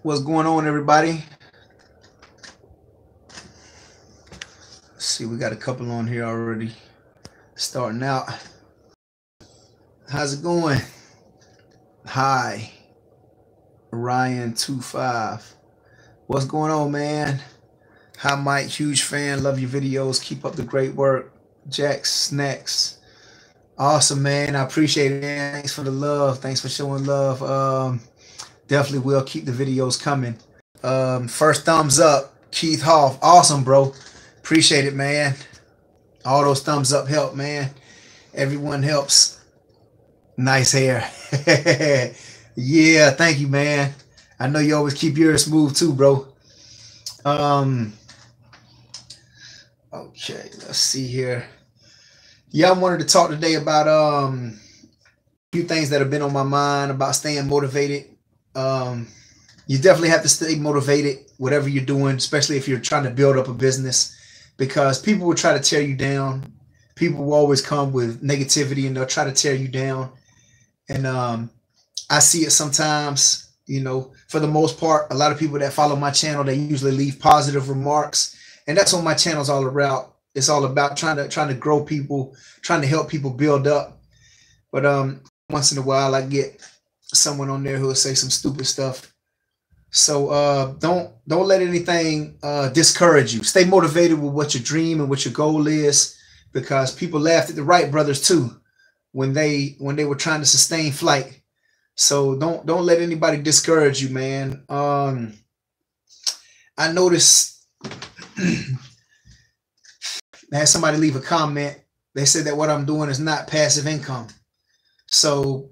What's going on, everybody? Let's see, we got a couple on here already starting out. How's it going? Hi, Ryan25. What's going on, man? Hi, Mike, huge fan. Love your videos. Keep up the great work. Jack Snacks. Awesome, man. I appreciate it, man. Thanks for the love. Thanks for showing love. Definitely will keep the videos coming. First thumbs up, Keith Hoff. Awesome, bro. Appreciate it, man. All those thumbs up help, man. Everyone helps. Nice hair. Yeah, thank you, man. I know you always keep yours smooth too, bro. Okay, let's see here. Yeah, I wanted to talk today about a few things that have been on my mind about staying motivated. You definitely have to stay motivated, whatever you're doing, especially if you're trying to build up a business, because people will try to tear you down. People will always come with negativity and they'll try to tear you down. And I see it sometimes, you know, for the most part, a lot of people that follow my channel, they usually leave positive remarks. And that's what my channel is all about. It's all about trying to grow people, trying to help people build up. But once in a while, I get someone on there who will say some stupid stuff. So don't let anything discourage you. Stay motivated with what your dream and what your goal is, because people laughed at the Wright brothers too when they were trying to sustain flight. So don't let anybody discourage you, man. I noticed I had somebody leave a comment. They said that what I'm doing is not passive income. So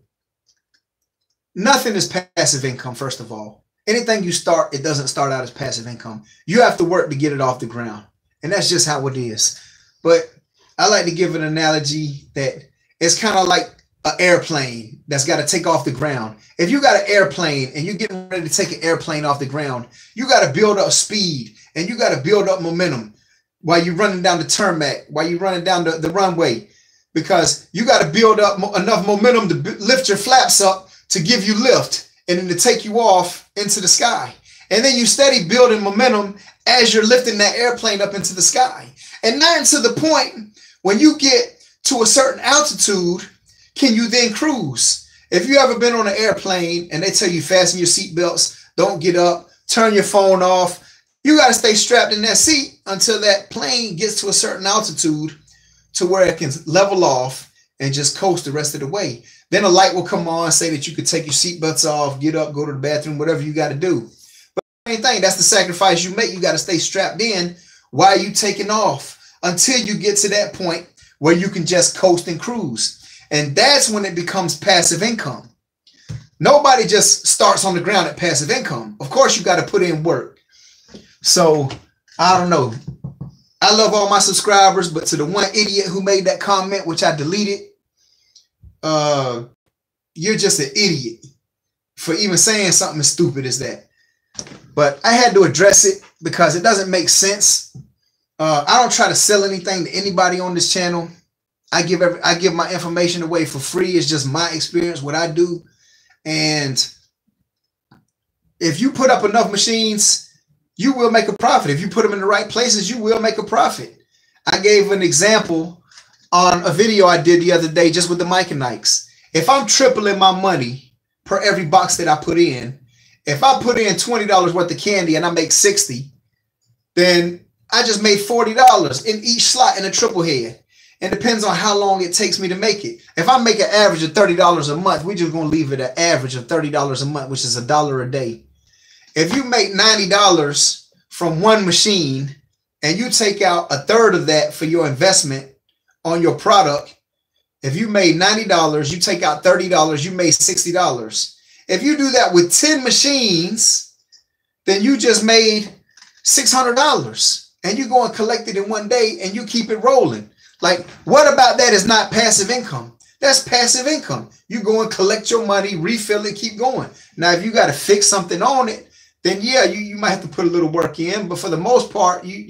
nothing is passive income, first of all. Anything you start, it doesn't start out as passive income. You have to work to get it off the ground. And that's just how it is. But I like to give an analogy that it's kind of like an airplane that's got to take off the ground. If you got an airplane and you're getting ready to take an airplane off the ground, you got to build up speed and you got to build up momentum while you're running down the tarmac, while you're running down the runway, because you got to build up enough momentum to lift your flaps up to give you lift and then to take you off into the sky. And then you steady building momentum as you're lifting that airplane up into the sky. And now to the point when you get to a certain altitude, can you then cruise? If you ever been on an airplane and they tell you fasten your seatbelts, don't get up, turn your phone off, you got to stay strapped in that seat until that plane gets to a certain altitude to where it can level off and just coast the rest of the way. Then a light will come on, say that you could take your seatbelts off, get up, go to the bathroom, whatever you got to do. But same thing, that's the sacrifice you make. You got to stay strapped in while you taking off until you get to that point where you can just coast and cruise. And that's when it becomes passive income. Nobody just starts on the ground at passive income. Of course, you got to put in work. So I don't know. I love all my subscribers, but to the one idiot who made that comment, which I deleted, you're just an idiot for even saying something as stupid as that. But I had to address it because it doesn't make sense. I don't try to sell anything to anybody on this channel. I give my information away for free. It's just my experience, what I do. And if you put up enough machines, you will make a profit. If you put them in the right places, you will make a profit. I gave an example on a video I did the other day just with the Micronikes. If I'm tripling my money per every box that I put in, if I put in $20 worth of candy and I make 60, then I just made $40 in each slot in a triple head. And it depends on how long it takes me to make it. If I make an average of $30 a month, we're just going to leave it an average of $30 a month, which is $1 a day. If you make $90 from one machine and you take out a third of that for your investment on your product, if you made $90, you take out $30, you made $60. If you do that with 10 machines, then you just made $600 and you go and collect it in one day and you keep it rolling. Like, what about that is not passive income? That's passive income. You go and collect your money, refill it, keep going. Now, if you got to fix something on it, then yeah, you might have to put a little work in, but for the most part, you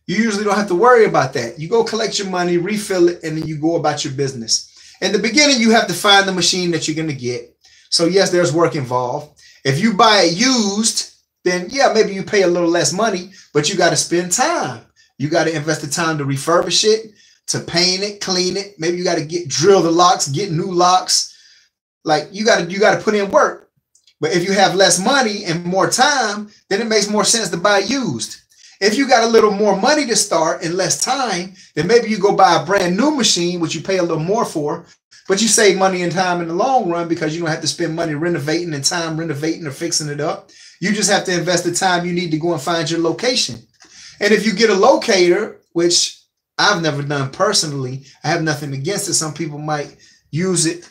usually don't have to worry about that. You go collect your money, refill it, and then you go about your business. In the beginning, you have to find the machine that you're going to get. So yes, there's work involved. If you buy it used, then yeah, maybe you pay a little less money, but you got to spend time. You got to invest the time to refurbish it, to paint it, clean it. Maybe you got to drill the locks, get new locks. Like you got to put in work. But if you have less money and more time, then it makes more sense to buy used. If you got a little more money to start and less time, then maybe you go buy a brand new machine, which you pay a little more for, but you save money and time in the long run because you don't have to spend money renovating and time renovating or fixing it up. You just have to invest the time you need to go and find your location. And if you get a locator, which I've never done personally, I have nothing against it. Some people might use it.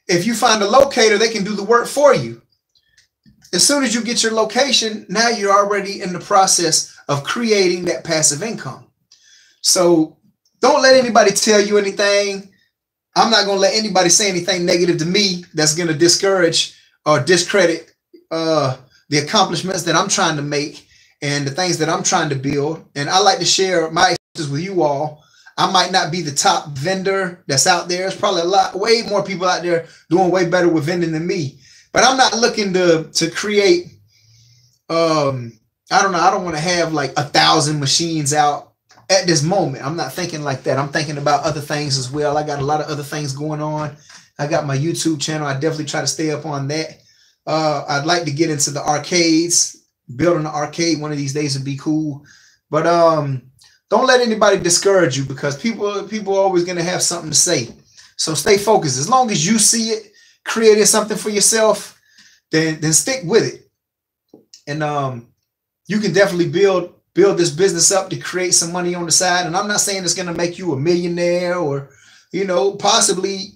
If you find a locator, they can do the work for you. As soon as you get your location, now you're already in the process of creating that passive income. So don't let anybody tell you anything. I'm not going to let anybody say anything negative to me that's going to discourage or discredit the accomplishments that I'm trying to make and the things that I'm trying to build. And I like to share my experiences with you all. I might not be the top vendor that's out there. There's probably way more people out there doing way better with vending than me. But I'm not looking to create, I don't know, I don't want to have like 1,000 machines out at this moment. I'm not thinking like that. I'm thinking about other things as well. I got a lot of other things going on. I got my YouTube channel. I definitely try to stay up on that. I'd like to get into the arcades. Building an arcade one of these days would be cool. But don't let anybody discourage you because people are always going to have something to say. So stay focused. As long as you see it, creating something for yourself, then stick with it. And you can definitely build this business up to create some money on the side. And I'm not saying it's going to make you a millionaire or, you know, possibly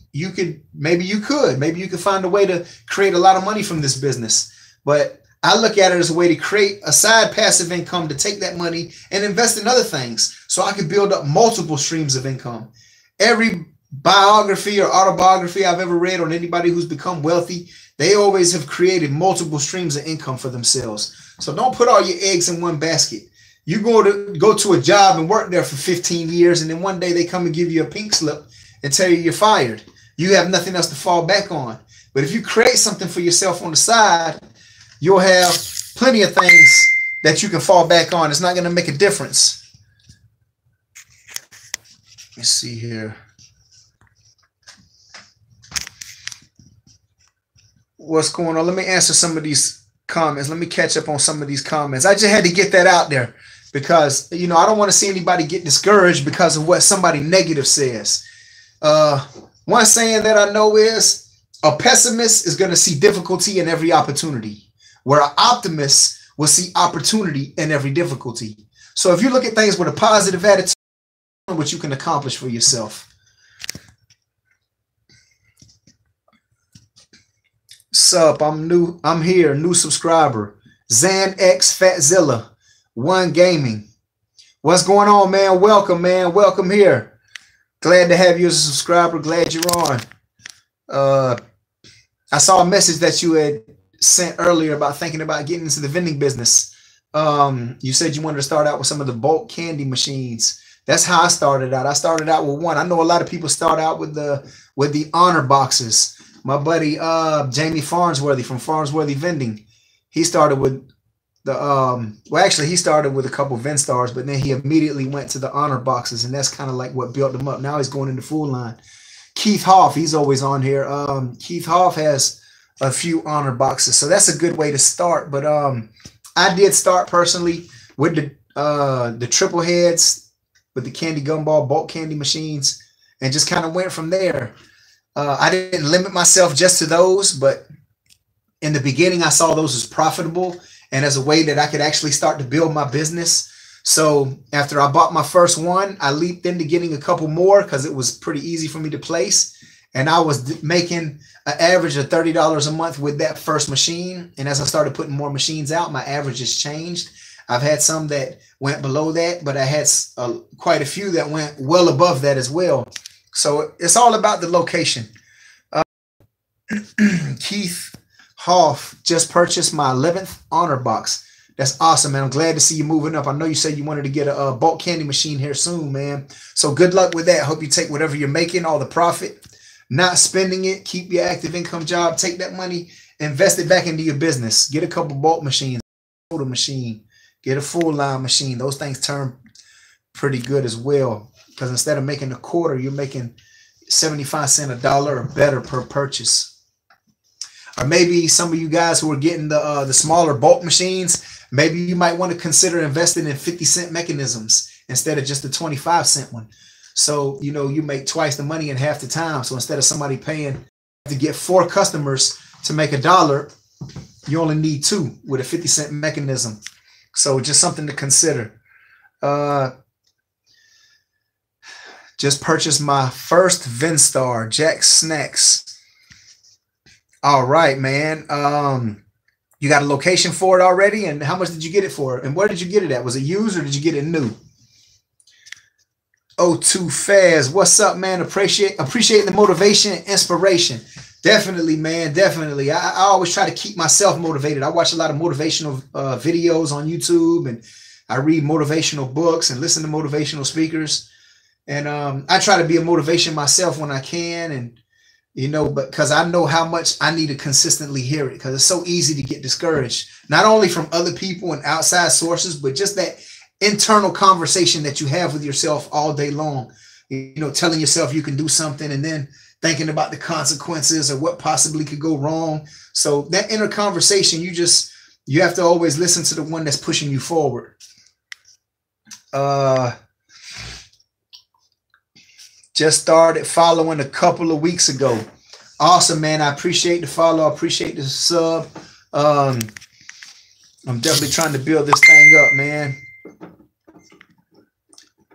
maybe you could find a way to create a lot of money from this business. But I look at it as a way to create a side passive income to take that money and invest in other things so I can build up multiple streams of income. Every biography or autobiography I've ever read on anybody who's become wealthy, they always have created multiple streams of income for themselves. So don't put all your eggs in one basket. You go to a job and work there for 15 years, and then one day they come and give you a pink slip and tell you you're fired. You have nothing else to fall back on. But if you create something for yourself on the side, you'll have plenty of things that you can fall back on. It's not going to make a difference. Let's see here. What's going on? Let me answer some of these comments. Let me catch up on some of these comments. I just had to get that out there because, you know, I don't want to see anybody get discouraged because of what somebody negative says. One saying that I know is a pessimist is going to see difficulty in every opportunity, where an optimist will see opportunity in every difficulty. So if you look at things with a positive attitude, what you can accomplish for yourself. Sup, I'm here, new subscriber. ZanX Fatzilla, One Gaming. What's going on, man? Welcome, man. Welcome here. Glad to have you as a subscriber. Glad you're on. I saw a message that you had sent earlier about thinking about getting into the vending business. You said you wanted to start out with some of the bulk candy machines. That's how I started out. I started out with one. I know a lot of people start out with the honor boxes. My buddy Jamie Farnsworthy from Farnsworthy Vending, he started with the well, actually he started with a couple Vendstars, but then he immediately went to the honor boxes, and that's kind of like what built him up. Now he's going into full line. Keith Hoff, he's always on here. Keith Hoff has a few honor boxes, so that's a good way to start. But I did start personally with the triple heads, with the candy gumball bulk candy machines, and just kind of went from there. I didn't limit myself just to those, but in the beginning, I saw those as profitable and as a way that I could actually start to build my business. So after I bought my first one, I leaped into getting a couple more because it was pretty easy for me to place. And I was making an average of $30 a month with that first machine. And as I started putting more machines out, my averages changed. I've had some that went below that, but I had quite a few that went well above that as well. So it's all about the location. Keith Hoff just purchased my 11th honor box. That's awesome, man. I'm glad to see you moving up. I know you said you wanted to get a bulk candy machine here soon, man. So good luck with that. I hope you take whatever you're making, all the profit. not spending it. Keep your active income job. Take that money, invest it back into your business. Get a couple bulk machines, a machine, get a full line machine. Those things turn pretty good as well, because instead of making a quarter, you're making 75 cents, a dollar or better per purchase. Or maybe some of you guys who are getting the smaller bulk machines, maybe you might want to consider investing in 50-cent mechanisms instead of just the 25-cent one. So, you know, you make twice the money in half the time. So instead of somebody paying to get 4 customers to make $1, you only need 2 with a 50-cent mechanism. So just something to consider. Just purchased my first Vendstar, Jack Snacks. All right, man. You got a location for it already? And how much did you get it for? And where did you get it at? Was it used or did you get it new? O2 Faz, what's up, man? Appreciate the motivation and inspiration. Definitely, man. Definitely. I always try to keep myself motivated. I watch a lot of motivational videos on YouTube, and I read motivational books and listen to motivational speakers. And I try to be a motivation myself when I can. And you know, but because I know how much I need to consistently hear it, because it's so easy to get discouraged, not only from other people and outside sources, but just that internal conversation that you have with yourself all day long, you know, telling yourself you can do something and then thinking about the consequences or what possibly could go wrong. So that inner conversation, you have to always listen to the one that's pushing you forward. Just started following a couple of weeks ago. Awesome, man. I appreciate the follow. I appreciate the sub. I'm definitely trying to build this thing up, man.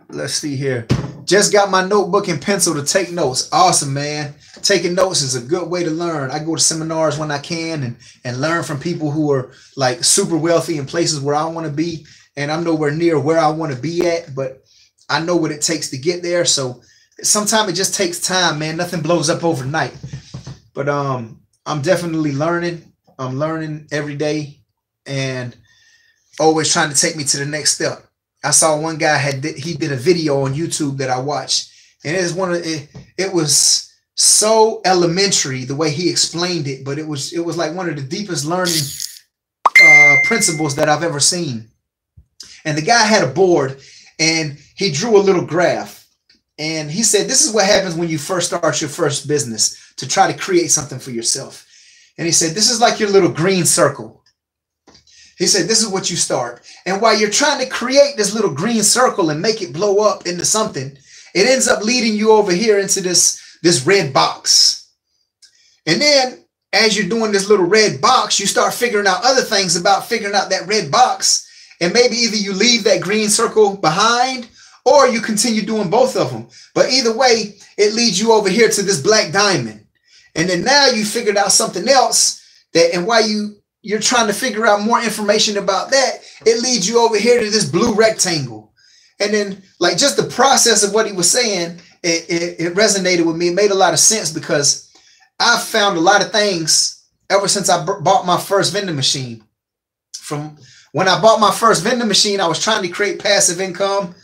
Let's see here. Just got my notebook and pencil to take notes. Awesome, man. Taking notes is a good way to learn. I go to seminars when I can and learn from people who are like super wealthy in places where I want to be. And I'm nowhere near where I want to be at, but I know what it takes to get there. So sometimes it just takes time, man. Nothing blows up overnight. But I'm definitely learning. I'm learning every day and always trying to take me to the next step. I saw one guy he did a video on YouTube that I watched, and it was so elementary the way he explained it, but it was like one of the deepest learning principles that I've ever seen. And the guy had a board and he drew a little graph. And he said, this is what happens when you first start your first business, to try to create something for yourself. And he said, this is like your little green circle. He said, this is what you start. And while you're trying to create this little green circle and make it blow up into something, it ends up leading you over here into this red box. And then as you're doing this little red box, you start figuring out other things about figuring out that red box. And maybe either you leave that green circle behind, or you continue doing both of them. But either way, it leads you over here to this black diamond. And then now you figured out something else and while you're trying to figure out more information about that, it leads you over here to this blue rectangle. And then like just the process of what he was saying, it resonated with me. It made a lot of sense, because I've found a lot of things ever since I bought my first vending machine. From when I bought my first vending machine, I was trying to create passive income.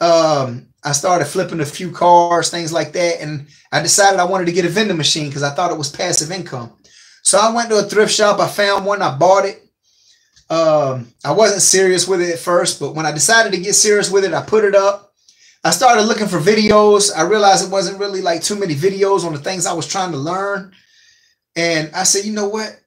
I started flipping a few cars, things like that. And I decided I wanted to get a vending machine because I thought it was passive income. So I went to a thrift shop. I found one. I bought it. I wasn't serious with it at first, but when I decided to get serious with it, I put it up. I started looking for videos. I realized it wasn't really like too many videos on the things I was trying to learn. And I said, you know what?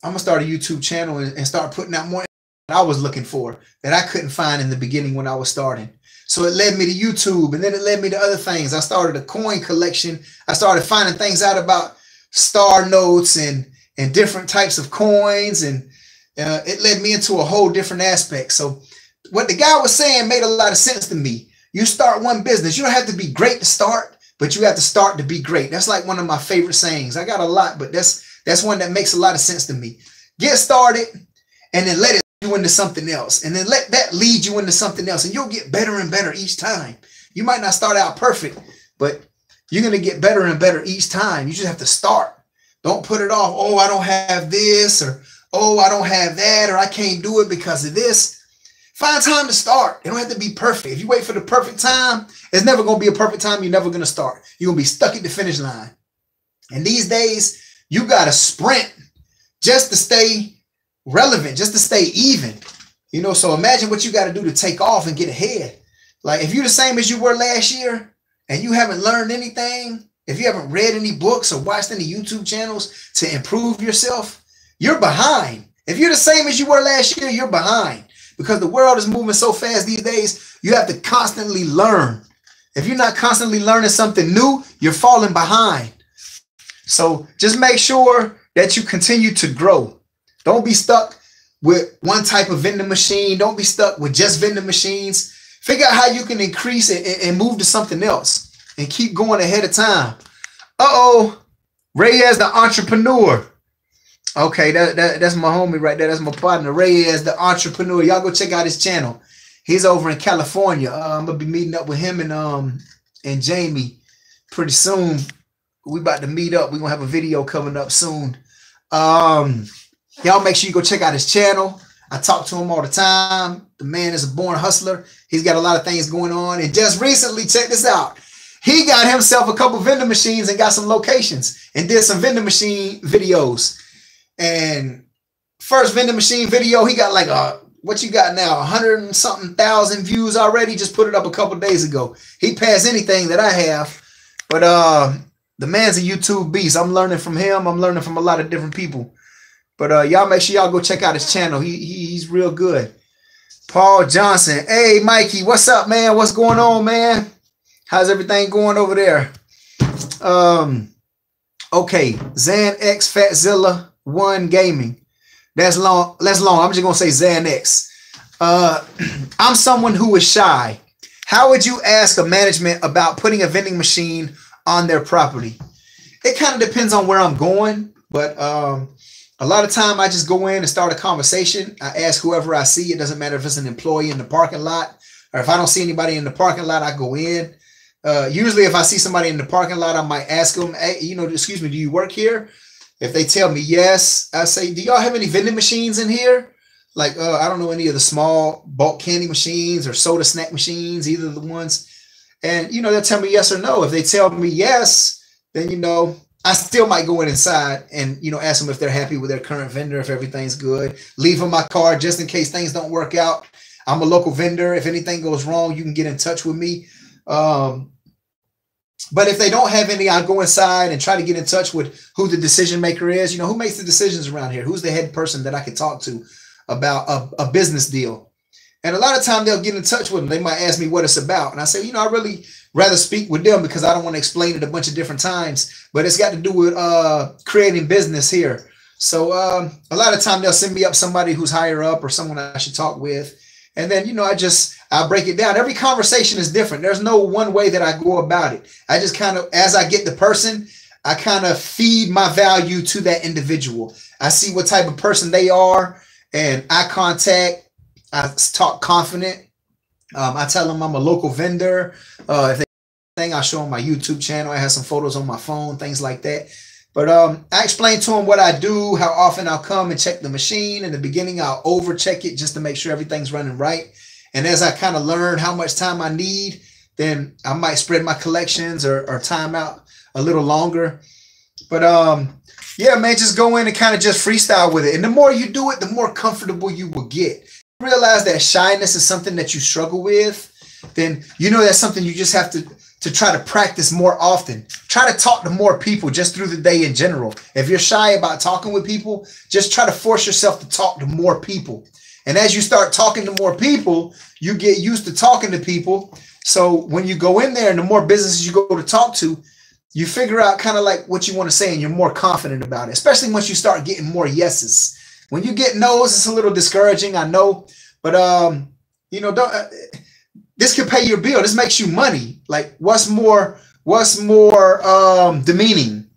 I'm going to start a YouTube channel and start putting out more I was looking for that I couldn't find in the beginning when I was starting. So it led me to YouTube, and then it led me to other things. I started a coin collection. I started finding things out about star notes and different types of coins, and it led me into a whole different aspect. So what the guy was saying made a lot of sense to me. You start one business. You don't have to be great to start, but you have to start to be great. That's like one of my favorite sayings. I got a lot, but that's one that makes a lot of sense to me. Get started, and then let it you into something else, and then let that lead you into something else, and you'll get better and better each time. You might not start out perfect, but you're going to get better and better each time. You just have to start. Don't put it off. Oh, I don't have this, or oh, I don't have that, or I can't do it because of this. Find time to start. It don't have to be perfect. If you wait for the perfect time, it's never going to be a perfect time. You're never going to start. You're going to be stuck at the finish line. And these days, you got to sprint just to stay relevant, just to stay even. You know, so imagine what you got to do to take off and get ahead. Like if you're the same as you were last year and you haven't learned anything, if you haven't read any books or watched any YouTube channels to improve yourself, you're behind. If you're the same as you were last year, you're behind, because the world is moving so fast these days. You have to constantly learn. If you're not constantly learning something new, you're falling behind. So just make sure that you continue to grow. Don't be stuck with one type of vending machine. Don't be stuck with just vending machines. Figure out how you can increase it and move to something else and keep going ahead of time. Uh-oh, Reyes the entrepreneur. Okay, that's my homie right there. That's my partner, Reyes the entrepreneur. Y'all go check out his channel. He's over in California. I'm gonna be meeting up with him and Jamie pretty soon. We about to meet up. We're gonna have a video coming up soon. Y'all make sure you go check out his channel. I talk to him all the time. The man is a born hustler. He's got a lot of things going on. And just recently, check this out. He got himself a couple vending machines and got some locations and did some vending machine videos. And first vending machine video, he got like what you got now, 100 and something thousand views already. Just put it up a couple days ago. He passed anything that I have. But the man's a YouTube beast. I'm learning from him. I'm learning from a lot of different people. But y'all make sure y'all go check out his channel. He's real good. Paul Johnson. Hey, Mikey, what's up, man? What's going on, man? How's everything going over there? Okay, Zan X Fatzilla 1 Gaming. That's long. I'm just gonna say Zan X. I'm someone who is shy. How would you ask a management about putting a vending machine on their property? It kind of depends on where I'm going, but a lot of time I just go in and start a conversation. I ask whoever I see. It doesn't matter if it's an employee in the parking lot or if I don't see anybody in the parking lot, I go in. Usually if I see somebody in the parking lot, I might ask them, hey, you know, excuse me, do you work here? If they tell me yes, I say, do y'all have any vending machines in here? Like, I don't know, any of the small bulk candy machines or soda snack machines, either of the ones. And, you know, they'll tell me yes or no. If they tell me yes, then, you know, I still might go inside and, you know, ask them if they're happy with their current vendor, if everything's good. Leave them my card just in case things don't work out. I'm a local vendor. If anything goes wrong, you can get in touch with me. But if they don't have any, I'll go inside and try to get in touch with who the decision maker is. You know, who makes the decisions around here? Who's the head person that I can talk to about a business deal? And a lot of time they'll get in touch with them. They might ask me what it's about. And I say, you know, I really rather speak with them because I don't want to explain it a bunch of different times. But it's got to do with creating business here. So a lot of time they'll send me up somebody who's higher up or someone I should talk with. And then, you know, I'll break it down. Every conversation is different. There's no one way that I go about it. I just kind of, as I get the person, I kind of feed my value to that individual. I see what type of person they are and eye contact. I talk confident. I tell them I'm a local vendor. If they think, I show them my YouTube channel. I have some photos on my phone, things like that. But I explain to them what I do, how often I'll come and check the machine. In the beginning, I'll over-check it just to make sure everything's running right. And as I kind of learn how much time I need, then I might spread my collections or time out a little longer. But yeah, man, just go in and kind of just freestyle with it. And the more you do it, the more comfortable you will get. Realize that shyness is something that you struggle with, then you know that's something you just have to try to practice more often. Try to talk to more people just through the day in general. If you're shy about talking with people, just try to force yourself to talk to more people. And as you start talking to more people, you get used to talking to people. So when you go in there and the more businesses you go to talk to, you figure out kind of like what you want to say and you're more confident about it, especially once you start getting more yeses. When you get no's, it's a little discouraging, I know, but you know, this could pay your bill. This makes you money. Like, what's more demeaning?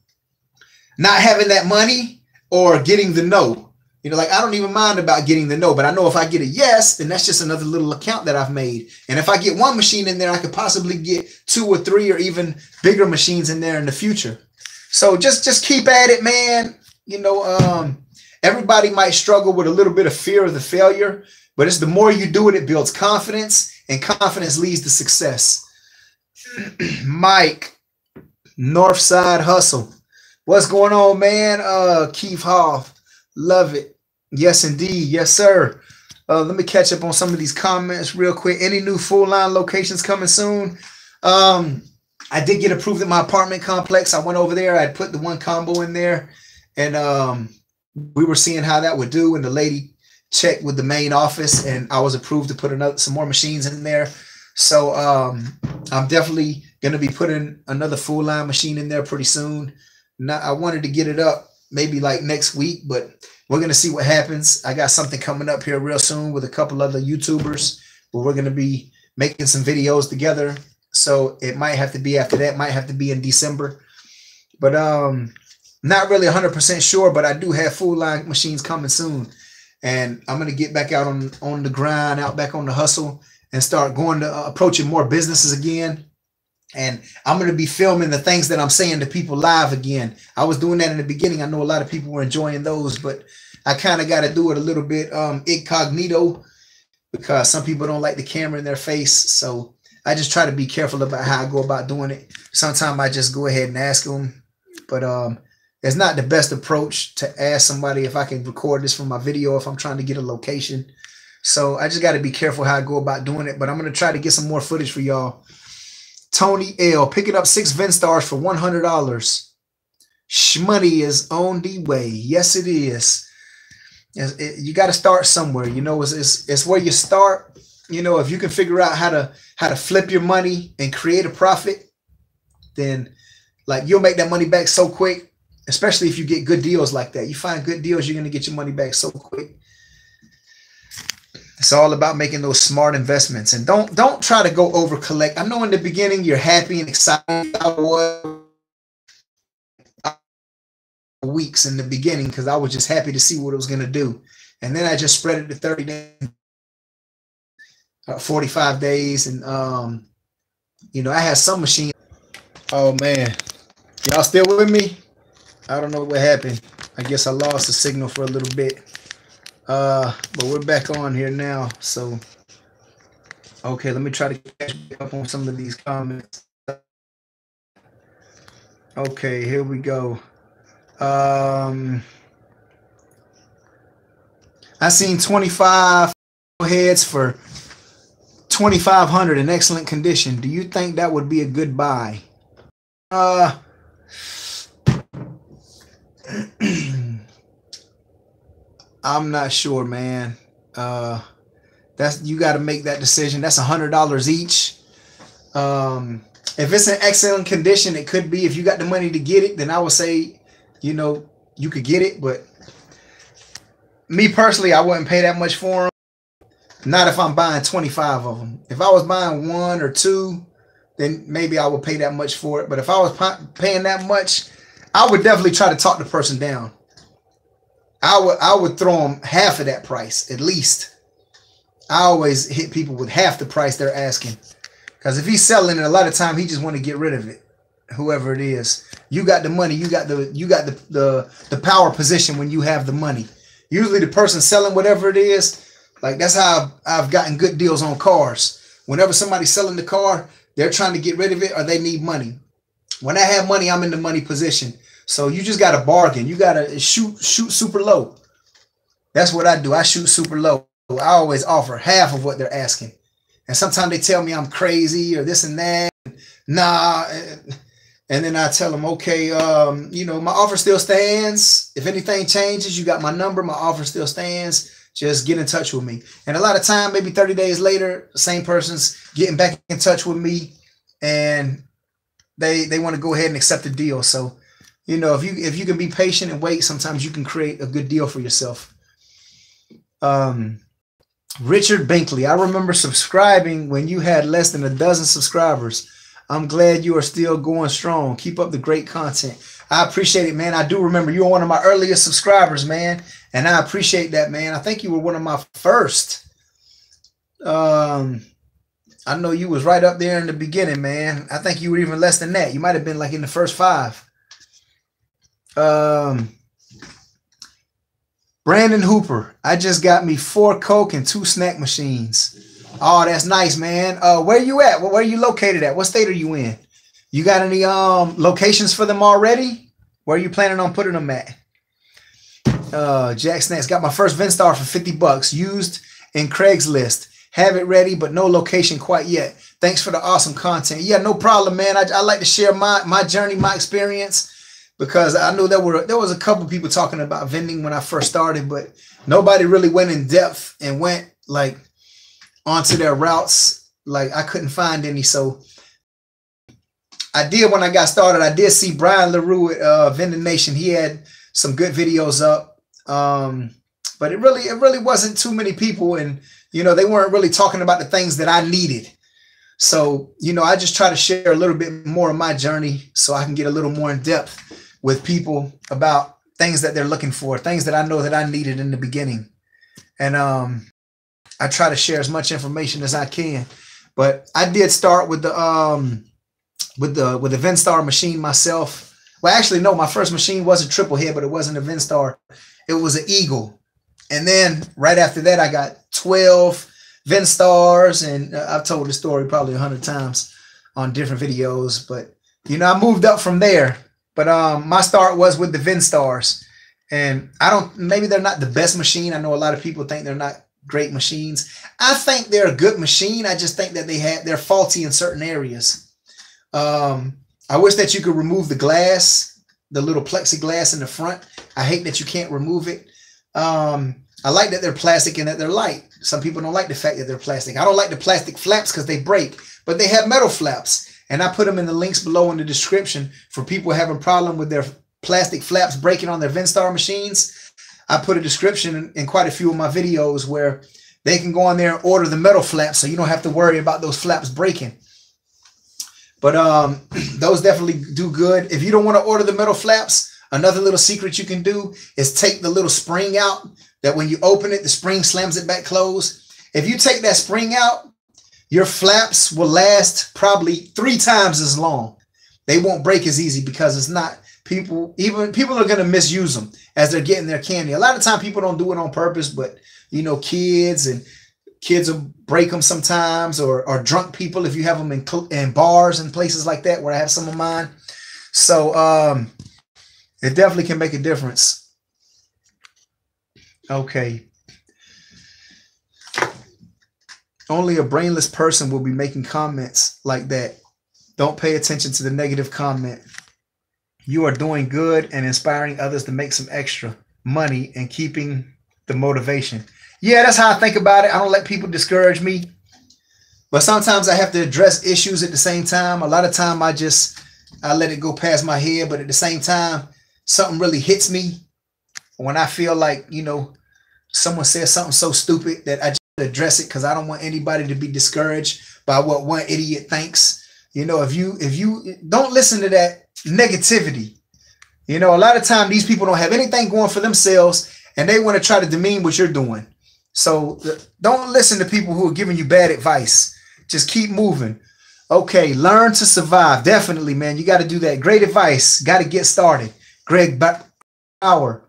Not having that money or getting the no? You know, like, I don't even mind about getting the no, but I know if I get a yes, then that's just another little account that I've made. And if I get one machine in there, I could possibly get 2 or 3 or even bigger machines in there in the future. So just keep at it, man. You know, everybody might struggle with a little bit of fear of the failure, but it's the more you do it, it builds confidence, and confidence leads to success. Mike, Northside Hustle. What's going on, man? Keith Hoff. Love it. Yes, indeed. Yes, sir. Let me catch up on some of these comments real quick. Any new full line locations coming soon? I did get approved at my apartment complex. I went over there. I put the one combo in there, and we were seeing how that would do. And the lady checked with the main office, and I was approved to put some more machines in there. So I'm definitely going to be putting another full line machine in there pretty soon. Now, I wanted to get it up maybe like next week, but we're going to see what happens. I got something coming up here real soon with a couple other YouTubers where we're going to be making some videos together. So it might have to be after that, might have to be in December. But not really 100% sure, but I do have full line machines coming soon. And I'm going to get back out on the grind, out back on the hustle, and start going to approaching more businesses again. And I'm going to be filming the things that I'm saying to people live again. I was doing that in the beginning. I know a lot of people were enjoying those, but I kind of got to do it a little bit incognito because some people don't like the camera in their face. So I just try to be careful about how I go about doing it. Sometimes I just go ahead and ask them, but it's not the best approach to ask somebody if I can record this from my video if I'm trying to get a location. So I just got to be careful how I go about doing it, but I'm going to try to get some more footage for y'all. Tony L, picking up 6 Vendstars for $100. Shmoney is on the way. Yes, it is. You got to start somewhere. You know, it's where you start. You know, if you can figure out how to flip your money and create a profit, then like you'll make that money back so quick, especially if you get good deals like that. You find good deals, you're going to get your money back so quick. It's all about making those smart investments, and don't try to go over collect. I know in the beginning you're happy and excited. I was weeks in the beginning because I was just happy to see what it was going to do, and then I just spread it to 30 days, 45 days, and you know, I had some machine. Oh man, y'all still with me? I don't know what happened. I guess I lost the signal for a little bit. But we're back on here now. So, okay, let me try to catch up on some of these comments. Okay, here we go. I seen 25 heads for $2,500 in excellent condition. Do you think that would be a good buy? I'm not sure, man. That's, you got to make that decision. That's $100 each. If it's in excellent condition, it could be. If you got the money to get it, then I would say, you know, you could get it. But me personally, I wouldn't pay that much for them. Not if I'm buying 25 of them. If I was buying 1 or 2, then maybe I would pay that much for it. But if I was paying that much, I would definitely try to talk the person down. I would throw them half of that price at least. I always hit people with half the price they're asking, because if he's selling it, a lot of time he just want to get rid of it. Whoever it is, you got the money, you got the power position when you have the money. Usually the person selling whatever it is, like that's how I've gotten good deals on cars. Whenever somebody's selling the car, they're trying to get rid of it or they need money. When I have money, I'm in the money position. So you just got to bargain. You got to shoot super low. That's what I do. I shoot super low. I always offer half of what they're asking. And sometimes they tell me I'm crazy or this and that. Nah. And then I tell them, okay, you know, my offer still stands. If anything changes, you got my number. My offer still stands. Just get in touch with me. And a lot of time, maybe 30 days later, the same person's getting back in touch with me, and they want to go ahead and accept the deal. So, you know, if you can be patient and wait, sometimes you can create a good deal for yourself. Richard Binkley, I remember subscribing when you had less than 12 subscribers. I'm glad you are still going strong. Keep up the great content. I appreciate it, man. I do remember you were one of my earliest subscribers, man, and I appreciate that, man. I think you were one of my first. I know you was right up there in the beginning, man. I think you were even less than that. You might have been like in the first 5. Brandon Hooper, I just got me 4 Coke and 2 snack machines. Oh, that's nice, man. Where you at? Where are you located at? What state are you in? You got any locations for them already? Where are you planning on putting them at? Jack Snacks, got my first Vendstar for 50 bucks, used in Craigslist. Have it ready, but no location quite yet. Thanks for the awesome content. Yeah, no problem, man. I like to share my journey, my experience, because I know there was a couple people talking about vending when I first started, but nobody really went in depth and went like onto their routes. Like I couldn't find any, so I did when I got started. I did see Brian LaRue at Vending Nation. He had some good videos up, but it really wasn't too many people, and you know, they weren't really talking about the things that I needed. So, you know, I just try to share a little bit more of my journey so I can get a little more in depth with people about things that they're looking for, things that I know that I needed in the beginning. And I try to share as much information as I can. But I did start with the Vendstar machine myself. Well, actually, no, my first machine was a triple head, but it wasn't a Vendstar. It was an Eagle. And then right after that, I got 12 Vendstars, and I've told the story probably 100 times on different videos. But, you know, I moved up from there. But my start was with the Vendstars. And maybe they're not the best machine. I know a lot of people think they're not great machines. I think they're a good machine. I just think that they're faulty in certain areas. I wish that you could remove the glass, the little plexiglass in the front. I hate that you can't remove it. I like that they're plastic and that they're light. Some people don't like the fact that they're plastic. I don't like the plastic flaps because they break, but they have metal flaps. And I put them in the links below in the description for people having problem with their plastic flaps breaking on their Vendstar machines. I put a description in quite a few of my videos where they can go on there and order the metal flaps so you don't have to worry about those flaps breaking. But those definitely do good. If you don't want to order the metal flaps, another little secret you can do is take the little spring out, that when you open it, the spring slams it back closed. If you take that spring out, your flaps will last probably 3 times as long. They won't break as easy because it's not people are going to misuse them as they're getting their candy. A lot of time people don't do it on purpose, but you know, kids will break them sometimes, or drunk people if you have them in bars and places like that where I have some of mine. So it definitely can make a difference. Okay. Only a brainless person will be making comments like that. Don't pay attention to the negative comment. You are doing good and inspiring others to make some extra money and keeping the motivation. Yeah, that's how I think about it. I don't let people discourage me. But sometimes I have to address issues at the same time. A lot of time I let it go past my head. But at the same time, something really hits me when I feel like, you know, someone says something so stupid that I just address it because I don't want anybody to be discouraged by what one idiot thinks. You know, if you don't listen to that negativity, you know, a lot of time these people don't have anything going for themselves and they want to try to demean what you're doing. So don't listen to people who are giving you bad advice. Just keep moving. Okay, learn to survive. Definitely, man. You got to do that. Great advice. Got to get started. Greg Bauer.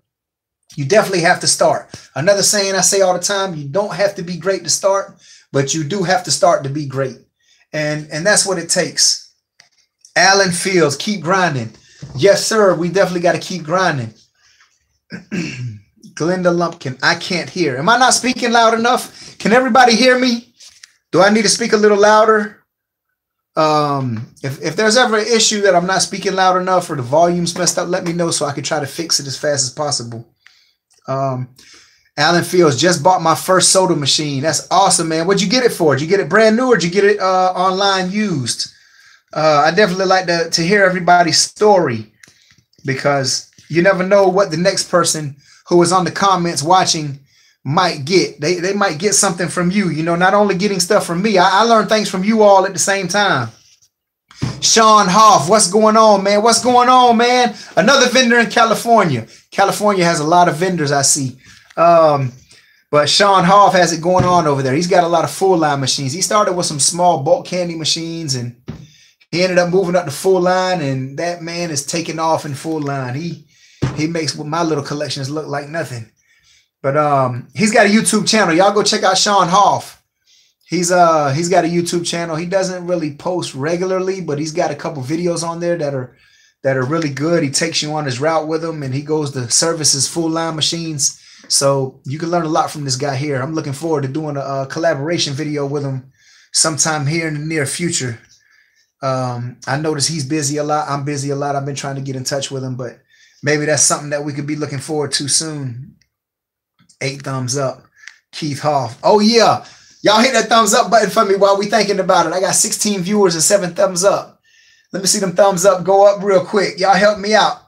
You definitely have to start. Another saying I say all the time, you don't have to be great to start, but you do have to start to be great. And that's what it takes. Alan Fields, keep grinding. Yes, sir. We definitely got to keep grinding. Glenda Lumpkin, I can't hear. Am I not speaking loud enough? Can everybody hear me? Do I need to speak a little louder? If there's ever an issue that I'm not speaking loud enough or the volume's messed up, let me know so I can try to fix it as fast as possible. Alan Fields, just bought my first soda machine. That's awesome, man. What'd you get it for? Did you get it brand new or did you get it online used? I definitely like to hear everybody's story because you never know what the next person who is on the comments watching might get. They might get something from you. You know, not only getting stuff from me, I learn things from you all at the same time. Sean Hoff, what's going on, man? What's going on, man? Another vendor in California. California has a lot of vendors, I see. But Sean Hoff has it going on over there. He's got a lot of full line machines. He started with some small bulk candy machines and he ended up moving up to full line, and that man is taking off in full line. He makes what my little collections look like nothing. But he's got a YouTube channel. Y'all go check out Sean Hoff. He's got a YouTube channel. He doesn't really post regularly, but he's got a couple videos on there that that are really good. He takes you on his route with them, and he goes to service his full line machines. So you can learn a lot from this guy here. I'm looking forward to doing a collaboration video with him sometime here in the near future. I notice he's busy a lot. I'm busy a lot. I've been trying to get in touch with him, but maybe that's something that we could be looking forward to soon. 8 thumbs up. Keith Hoff. Oh, yeah. Y'all hit that thumbs up button for me while we thinking about it. I got 16 viewers and 7 thumbs up. Let me see them thumbs up go up real quick. Y'all help me out.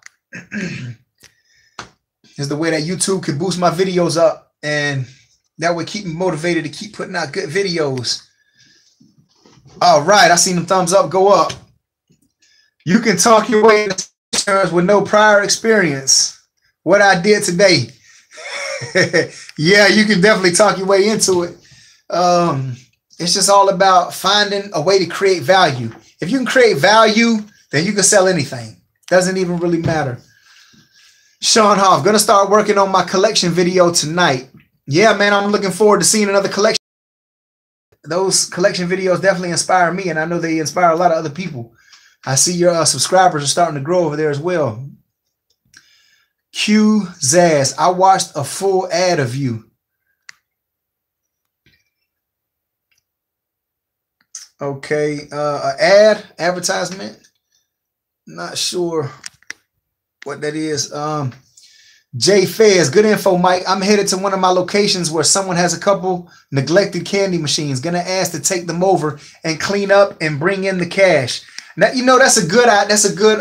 Is the way that YouTube could boost my videos up, and that would keep me motivated to keep putting out good videos. All right, I seen them thumbs up go up. You can talk your way into insurance with no prior experience. What I did today. Yeah, you can definitely talk your way into it. It's just all about finding a way to create value. If you can create value, then you can sell anything. Doesn't even really matter. Sean Hoff, gonna start working on my collection video tonight. Yeah, man, I'm looking forward to seeing another collection. Those collection videos definitely inspire me, and I know they inspire a lot of other people. I see your subscribers are starting to grow over there as well. Q Zaz, I watched a full ad of you. Okay, advertisement. Not sure what that is. Jay Fez, good info, Mike. I'm headed to one of my locations where someone has a couple neglected candy machines. Gonna ask to take them over and clean up and bring in the cash. Now, you know, that's a good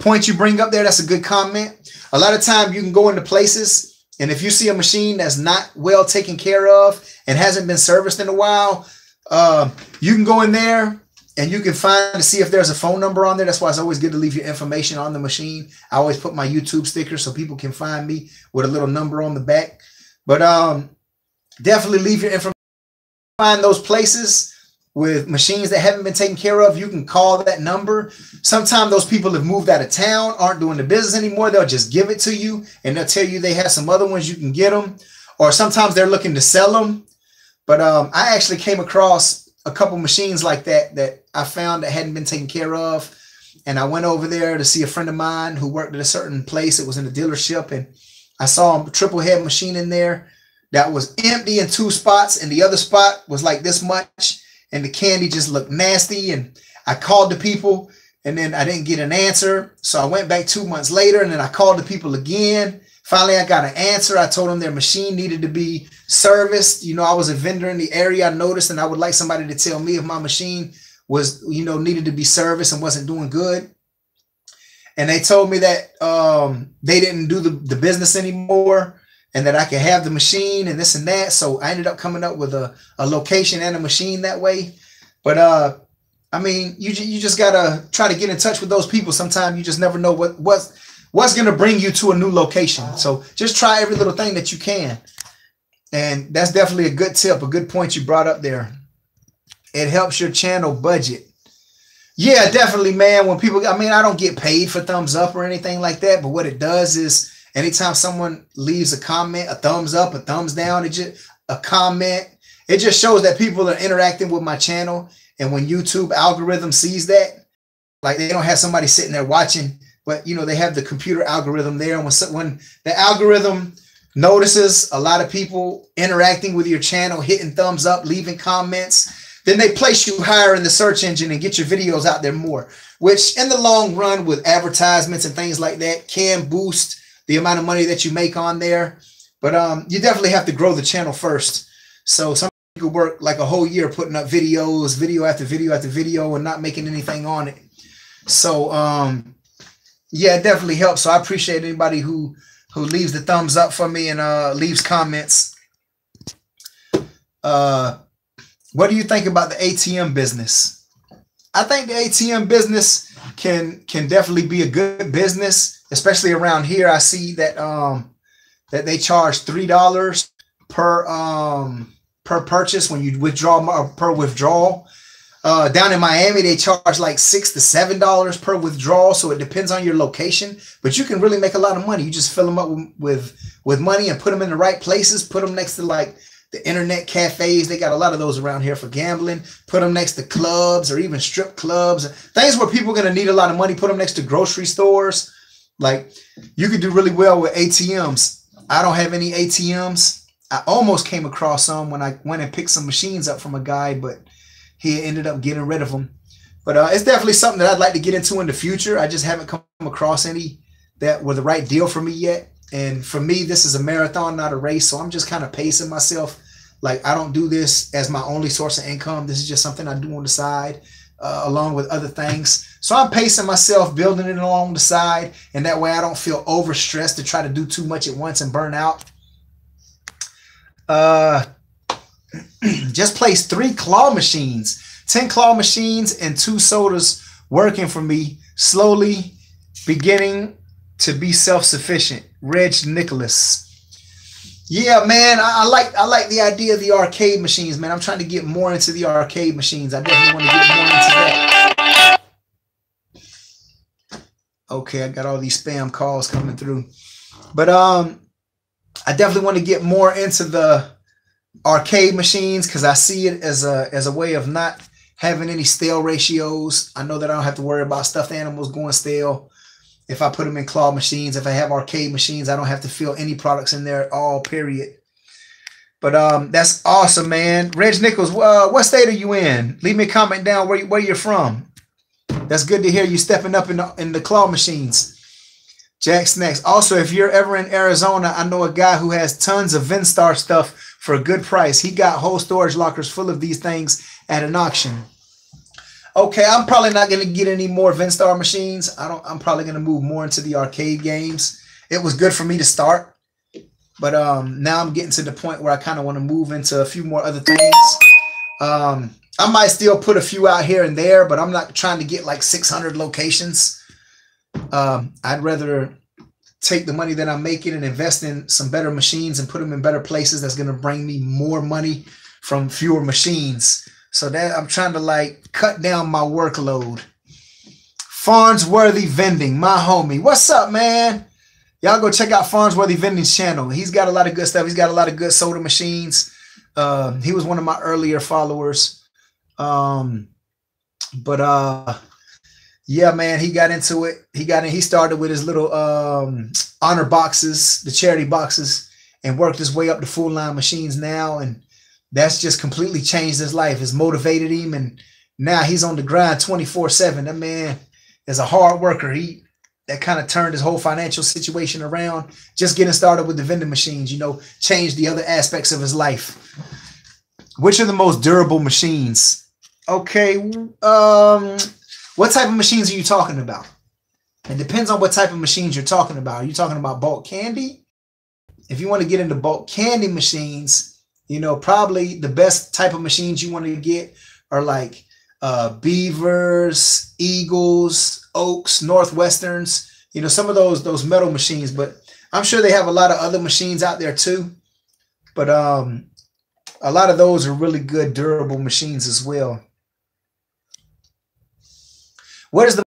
point you bring up there. That's a good comment. A lot of time you can go into places, and if you see a machine that's not well taken care of and hasn't been serviced in a while, you can go in there and you can find to see if there's a phone number on there. That's why it's always good to leave your information on the machine. I always put my YouTube sticker so people can find me with a little number on the back. But definitely leave your information. Find those places with machines that haven't been taken care of. You can call that number. Sometimes those people have moved out of town, aren't doing the business anymore. They'll just give it to you, and they'll tell you they have some other ones you can get them. Or sometimes they're looking to sell them. But I actually came across a couple machines like that I found that hadn't been taken care of. And I went over there to see a friend of mine who worked at a certain place. It was in a dealership, and I saw a triple head machine in there that was empty in 2 spots, and the other spot was like this much, and the candy just looked nasty. And I called the people, and then I didn't get an answer. So I went back 2 months later, and then I called the people again. Finally, I got an answer. I told them their machine needed to be serviced. You know, I was a vendor in the area, I noticed, and I would like somebody to tell me if my machine was, you know, needed to be serviced and wasn't doing good. And they told me that they didn't do the business anymore, and that I could have the machine and this and that. So I ended up coming up with a location and a machine that way. But I mean, you just gotta try to get in touch with those people. Sometimes you just never know what's going to bring you to a new location. So just try every little thing that you can. And that's definitely a good tip, a good point you brought up there. It helps your channel budget. Yeah, definitely, man. When people, I mean, I don't get paid for thumbs up or anything like that, but what it does is anytime someone leaves a comment, a thumbs up, a thumbs down, a comment, it just shows that people are interacting with my channel. And when YouTube algorithm sees that, like they don't have somebody sitting there watching, but, you know, they have the computer algorithm there. And when the algorithm notices a lot of people interacting with your channel, hitting thumbs up, leaving comments, then they place you higher in the search engine and get your videos out there more, which in the long run with advertisements and things like that can boost the amount of money that you make on there. But you definitely have to grow the channel first. So some people work like a whole year putting up videos, video after video after video, and not making anything on it. So, yeah, it definitely helps. So I appreciate anybody who leaves the thumbs up for me and leaves comments. What do you think about the ATM business? I think the ATM business can definitely be a good business, especially around here. I see that that they charge $3 per purchase when you withdraw, per withdrawal. Down in Miami, they charge like $6 to $7 per withdrawal. So it depends on your location, but you can really make a lot of money. You just fill them up with money and put them in the right places, put them next to like the internet cafes. They got a lot of those around here for gambling. Put them next to clubs or even strip clubs. Things where people are going to need a lot of money. Put them next to grocery stores. Like, you could do really well with ATMs. I don't have any ATMs. I almost came across some when I went and picked some machines up from a guy, but he ended up getting rid of them. But it's definitely something that I'd like to get into in the future. I just haven't come across any that were the right deal for me yet. And for me, this is a marathon, not a race. So I'm just kind of pacing myself. Like, I don't do this as my only source of income. This is just something I do on the side, along with other things. So I'm pacing myself, building it along the side. And that way I don't feel overstressed to try to do too much at once and burn out. Just placed 3 claw machines, 10 claw machines and 2 sodas working for me, slowly beginning to be self-sufficient. Reg Nicholas. Yeah, man, I like the idea of the arcade machines, man. I'm trying to get more into the arcade machines. I definitely want to get more into that. Okay, I got all these spam calls coming through. But I definitely want to get more into the arcade machines because I see it as a way of not having any stale ratios. I know that I don't have to worry about stuffed animals going stale if I put them in claw machines. If I have arcade machines, I don't have to fill any products in there at all, period. But that's awesome, man. Reg Nichols, what state are you in? Leave me a comment down where you're from. That's good to hear you stepping up in the claw machines. Jack Snacks. Also, if you're ever in Arizona, I know a guy who has tons of Vendstar stuff for a good price. He got whole storage lockers full of these things at an auction. Okay, I'm probably not going to get any more Vendstar machines. I'm probably going to move more into the arcade games. It was good for me to start, but now I'm getting to the point where I kind of want to move into a few more other things. I might still put a few out here and there, but I'm not trying to get like 600 locations. I'd rather take the money that I'm making and invest in some better machines and put them in better places. That's going to bring me more money from fewer machines. So that I'm trying to like cut down my workload. Farnsworthy Vending, my homie. What's up, man? Y'all go check out Farnsworthy Vending's channel. He's got a lot of good stuff. He's got a lot of good soda machines. He was one of my earlier followers. Yeah, man, he got into it. He started with his little honor boxes, the charity boxes, and worked his way up to full line machines now. And that's just completely changed his life. It's motivated him. And now he's on the grind 24/7. That man is a hard worker. That kind of turned his whole financial situation around. Just getting started with the vending machines, you know, changed the other aspects of his life. Which are the most durable machines? Okay. What type of machines are you talking about? It depends on what type of machines you're talking about. Are you talking about bulk candy? If you want to get into bulk candy machines, you know, probably the best type of machines you want to get are like Beavers, Eagles, Oaks, Northwesterns, you know, some of those metal machines. But I'm sure they have a lot of other machines out there too. But a lot of those are really good, durable machines as well. What is the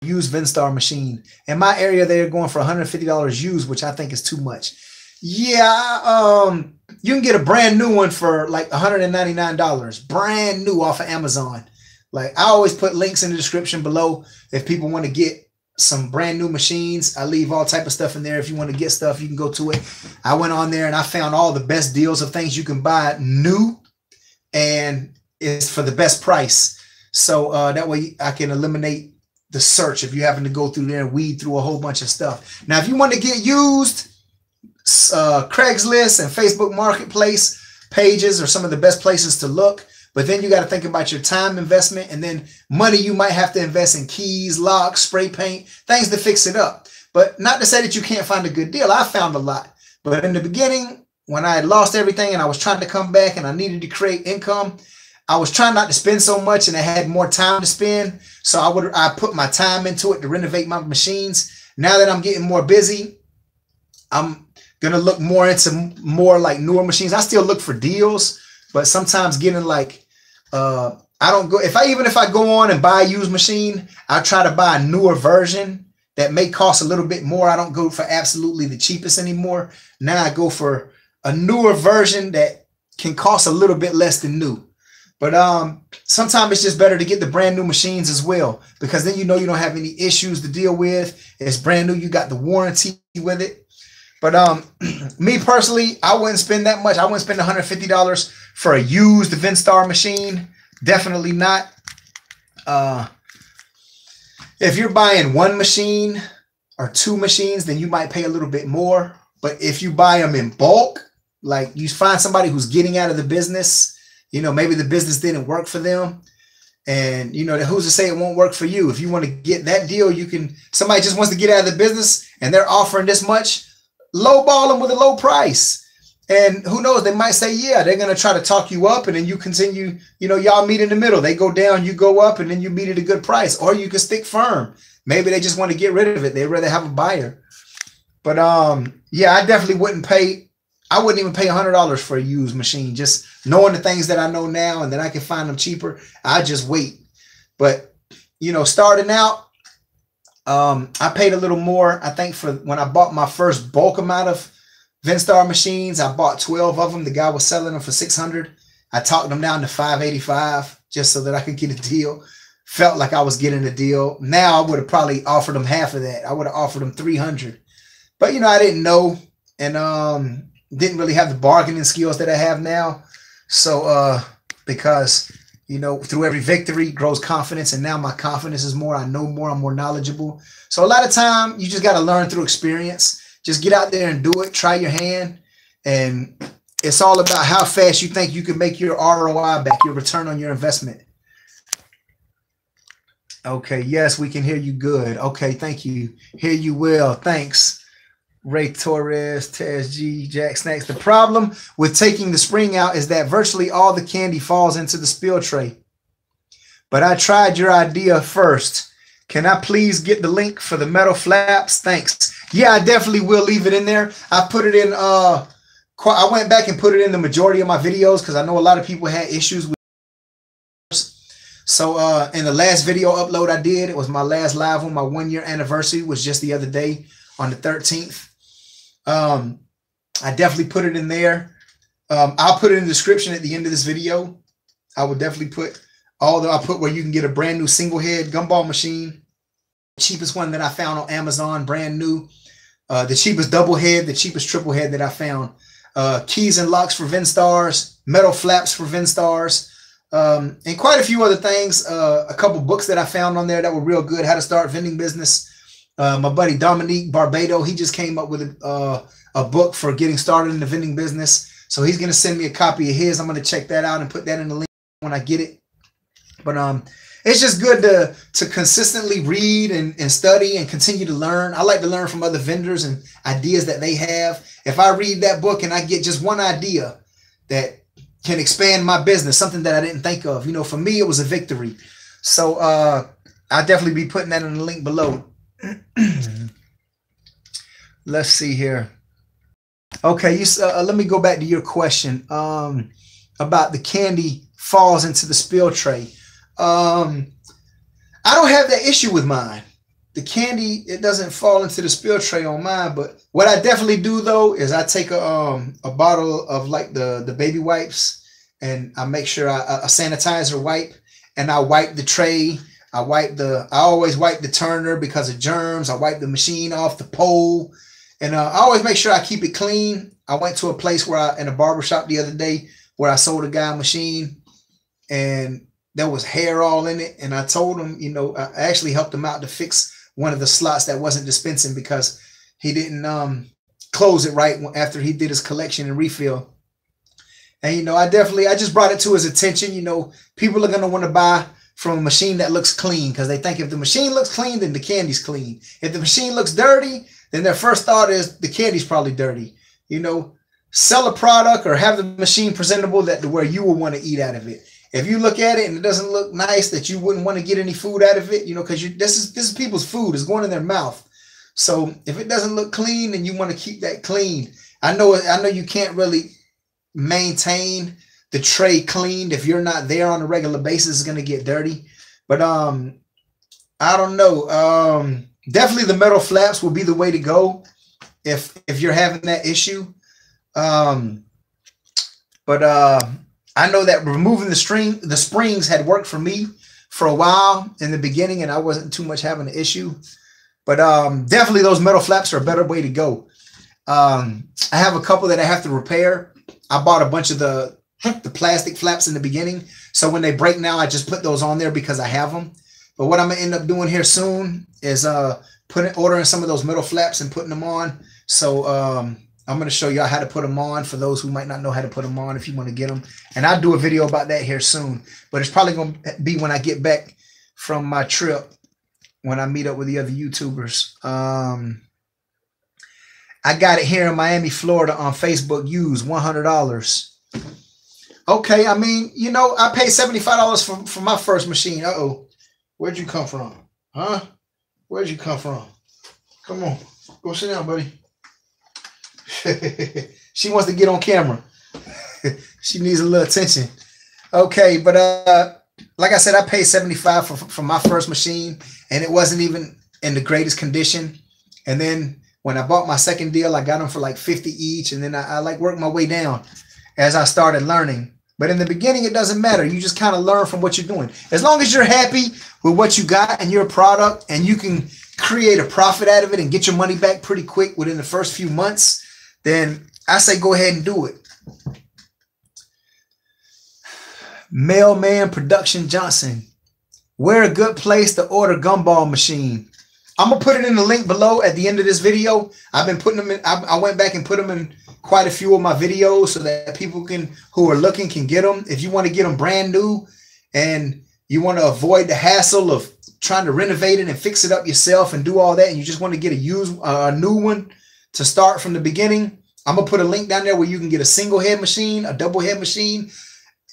used Vendstar machine? In my area, they're going for $150 used, which I think is too much. Yeah, you can get a brand new one for like $199, brand new off of Amazon. Like, I always put links in the description below if people want to get some brand new machines. I leave all type of stuff in there. If you want to get stuff, you can go to it. I went on there and I found all the best deals of things you can buy new, and it's for the best price. So that way I can eliminate the search if you happen to go through there and weed through a whole bunch of stuff. Now, if you want to get used, Craigslist and Facebook Marketplace pages are some of the best places to look. But then you got to think about your time investment and then money you might have to invest in keys, locks, spray paint, things to fix it up. But not to say that you can't find a good deal. I found a lot. But in the beginning, when I had lost everything and I was trying to come back and I needed to create income, I was trying not to spend so much and I had more time to spend. So I put my time into it to renovate my machines. Now that I'm getting more busy, I'm going to look more into more like newer machines. I still look for deals, but sometimes getting like, I don't go, if I go on and buy a used machine, I try to buy a newer version that may cost a little bit more. I don't go for absolutely the cheapest anymore. Now I go for a newer version that can cost a little bit less than new. But sometimes it's just better to get the brand new machines as well, because then you know you don't have any issues to deal with. It's brand new. You got the warranty with it. But me personally, I wouldn't spend that much. I wouldn't spend $150 for a used Vendstar machine. Definitely not. If you're buying one machine or two machines, then you might pay a little bit more. But if you buy them in bulk, like you find somebody who's getting out of the business, you know, maybe the business didn't work for them. And, you know, who's to say it won't work for you? If you want to get that deal, you can, somebody just wants to get out of the business and they're offering this much, lowball them with a low price. And who knows, they might say, yeah, they're going to try to talk you up, and then you continue, you know, y'all meet in the middle. They go down, you go up, and then you meet at a good price. Or you can stick firm. Maybe they just want to get rid of it. They'd rather have a buyer. But yeah, I definitely wouldn't pay. I wouldn't even pay $100 for a used machine. Just knowing the things that I know now and that I can find them cheaper, I just wait. But, you know, starting out, I paid a little more. I think for when I bought my first bulk amount of Vendstar machines, I bought 12 of them. The guy was selling them for $600. I talked them down to $585 just so that I could get a deal. Felt like I was getting a deal. Now I would have probably offered them half of that. I would have offered them $300. But, you know, I didn't know, and didn't really have the bargaining skills that I have now. So because, you know, through every victory grows confidence, and now my confidence is more. I know more. I'm more knowledgeable. So a lot of time you just got to learn through experience. Just get out there and do it. Try your hand. And it's all about how fast you think you can make your ROI back, your return on your investment. Okay. Yes, we can hear you good. Okay. Thank you. Hear you well. Thanks. Ray Torres, Taz G, Jack Snacks. The problem with taking the spring out is that virtually all the candy falls into the spill tray. But I tried your idea first. Can I please get the link for the metal flaps? Thanks. Yeah, I definitely will leave it in there. I put it in, I went back and put it in the majority of my videos because I know a lot of people had issues with. So in the last video upload I did, it was my last live one. My 1-year anniversary was just the other day on the 13th. I definitely put it in there. I'll put it in the description at the end of this video. I will definitely put I'll put where you can get a brand new single head gumball machine. Cheapest one that I found on Amazon, brand new. The cheapest double head, the cheapest triple head that I found. Keys and locks for Vendstars, metal flaps for Vendstars, and quite a few other things. A couple books that I found on there that were real good. How to Start Vending Business. My buddy Dominique Barbado, he just came up with a book for getting started in the vending business. So he's going to send me a copy of his. I'm going to check that out and put that in the link when I get it. But it's just good to consistently read and study and continue to learn. I like to learn from other vendors and ideas that they have. If I read that book and I get just one idea that can expand my business, something that I didn't think of, you know, for me, it was a victory. So I'll definitely be putting that in the link below. Let's see here. Okay, let me go back to your question about the candy falls into the spill tray. I don't have that issue with mine. The candy, it doesn't fall into the spill tray on mine. But what I definitely do though is I take a bottle of like the baby wipes, and I make sure a sanitizer wipe, and I wipe the tray. I always wipe the turner because of germs. I wipe the machine off the pole, and I always make sure I keep it clean. I went to a place in a barber shop the other day where I sold a guy a machine, and there was hair all in it. And I told him, you know, I actually helped him out to fix one of the slots that wasn't dispensing because he didn't close it right after he did his collection and refill. And, you know, I just brought it to his attention. You know, people are going to want to buy from a machine that looks clean because they think if the machine looks clean, then the candy's clean. If the machine looks dirty, then their first thought is the candy's probably dirty. You know, sell a product or have the machine presentable where you will want to eat out of it. If you look at it and it doesn't look nice, that you wouldn't want to get any food out of it, you know, because this is people's food. It's going in their mouth. So if it doesn't look clean, then you want to keep that clean. I know you can't really maintain the tray cleaned if you're not there on a regular basis. It's going to get dirty. But I don't know. Definitely the metal flaps will be the way to go if you're having that issue. But I know that removing the springs had worked for me for a while in the beginning, and I wasn't too much having an issue. But definitely those metal flaps are a better way to go. I have a couple that I have to repair. I bought a bunch of the plastic flaps in the beginning. So when they break now, I just put those on there because I have them. But what I'm going to end up doing here soon is ordering some of those metal flaps and putting them on. So I'm going to show y'all how to put them on for those who might not know how to put them on if you want to get them. And I'll do a video about that here soon. But it's probably going to be when I get back from my trip, when I meet up with the other YouTubers. I got it here in Miami, Florida on Facebook used, $100. Okay, I mean, you know, I paid $75 for my first machine. Uh-oh. Where'd you come from? Huh? Where'd you come from? Come on. Go sit down, buddy. She wants to get on camera. She needs a little attention. Okay, but like I said, I paid $75 for my first machine, and it wasn't even in the greatest condition. And then when I bought my second deal, I got them for like $50 each, and then I like worked my way down as I started learning. But in the beginning, it doesn't matter. You just kind of learn from what you're doing. As long as you're happy with what you got and your product, and you can create a profit out of it and get your money back pretty quick within the first few months, then I say go ahead and do it. Mailman Production Johnson. Where a good place to order gumball machine? I'm going to put it in the link below at the end of this video. I've been putting them in. I went back and put them in quite a few of my videos so that people who are looking can get them. If you want to get them brand new and you want to avoid the hassle of trying to renovate it and fix it up yourself and do all that, and you just want to get a new one to start from the beginning, I'm going to put a link down there where you can get a single head machine, a double head machine,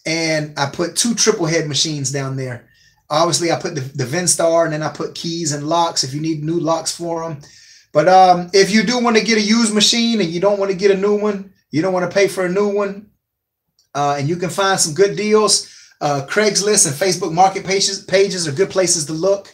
and I put 2 triple head machines down there. Obviously, I put the Vendstar, and then I put keys and locks if you need new locks for them. But if you do want to get a used machine and you don't want to get a new one, you don't want to pay for a new one, and you can find some good deals, Craigslist and Facebook market pages are good places to look,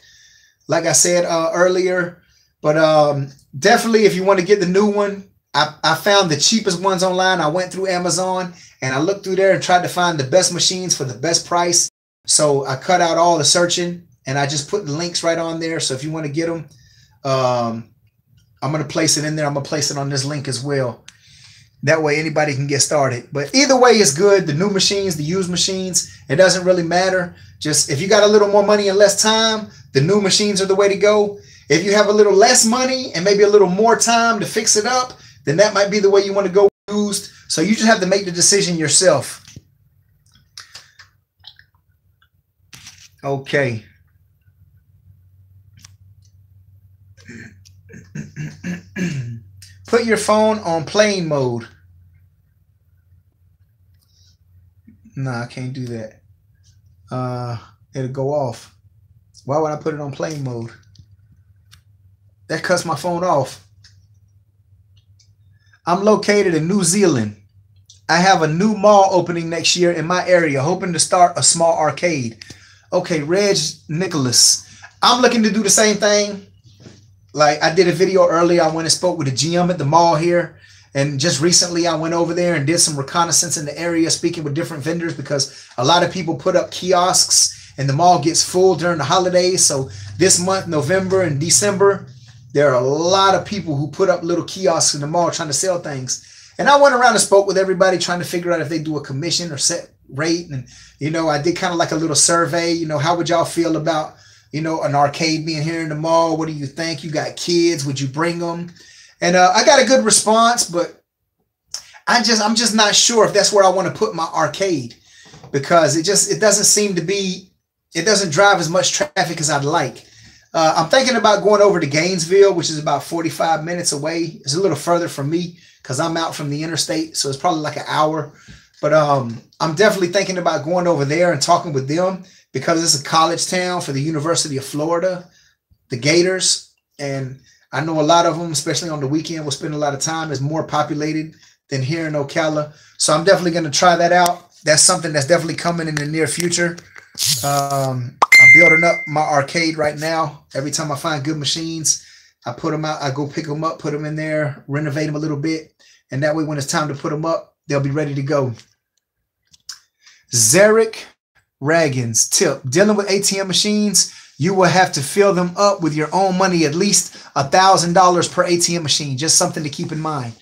like I said earlier. But definitely, if you want to get the new one, I found the cheapest ones online. I went through Amazon, and I looked through there and tried to find the best machines for the best price. So I cut out all the searching, and I just put the links right on there. So if you want to get them, I'm going to place it in there. I'm going to place it on this link as well. That way anybody can get started. But either way is good. The new machines, the used machines, it doesn't really matter. Just if you got a little more money and less time, the new machines are the way to go. If you have a little less money and maybe a little more time to fix it up, then that might be the way you want to go used. So you just have to make the decision yourself. Okay. Put your phone on plane mode. No, I can't do that. It'll go off. Why would I put it on plane mode? That cuts my phone off. I'm located in New Zealand. I have a new mall opening next year in my area, hoping to start a small arcade. Okay, Reg Nicholas. I'm looking to do the same thing. Like I did a video earlier. I went and spoke with a GM at the mall here. And just recently I went over there and did some reconnaissance in the area, speaking with different vendors, because a lot of people put up kiosks and the mall gets full during the holidays. So this month, November and December, there are a lot of people who put up little kiosks in the mall trying to sell things. And I went around and spoke with everybody trying to figure out if they do a commission or set rate. And, you know, I did kind of like a little survey, you know, how would y'all feel about, you know, an arcade being here in the mall? What do you think? You got kids, would you bring them? And I got a good response, but I'm just not sure if that's where I want to put my arcade, because it doesn't seem to be, it doesn't drive as much traffic as I'd like. I'm thinking about going over to Gainesville, which is about 45 minutes away. It's a little further from me because I'm out from the interstate, so it's probably like an hour. But I'm definitely thinking about going over there and talking with them, because it's a college town for the University of Florida, the Gators. And I know a lot of them, especially on the weekend, will spend a lot of time. It's more populated than here in Ocala. So I'm definitely going to try that out. That's something that's definitely coming in the near future. I'm building up my arcade right now. Every time I find good machines, I put them out. I go pick them up, put them in there, renovate them a little bit. And that way, when it's time to put them up, they'll be ready to go. Zarek Raggins, tip, dealing with ATM machines, you will have to fill them up with your own money, at least $1,000 per ATM machine. Just something to keep in mind.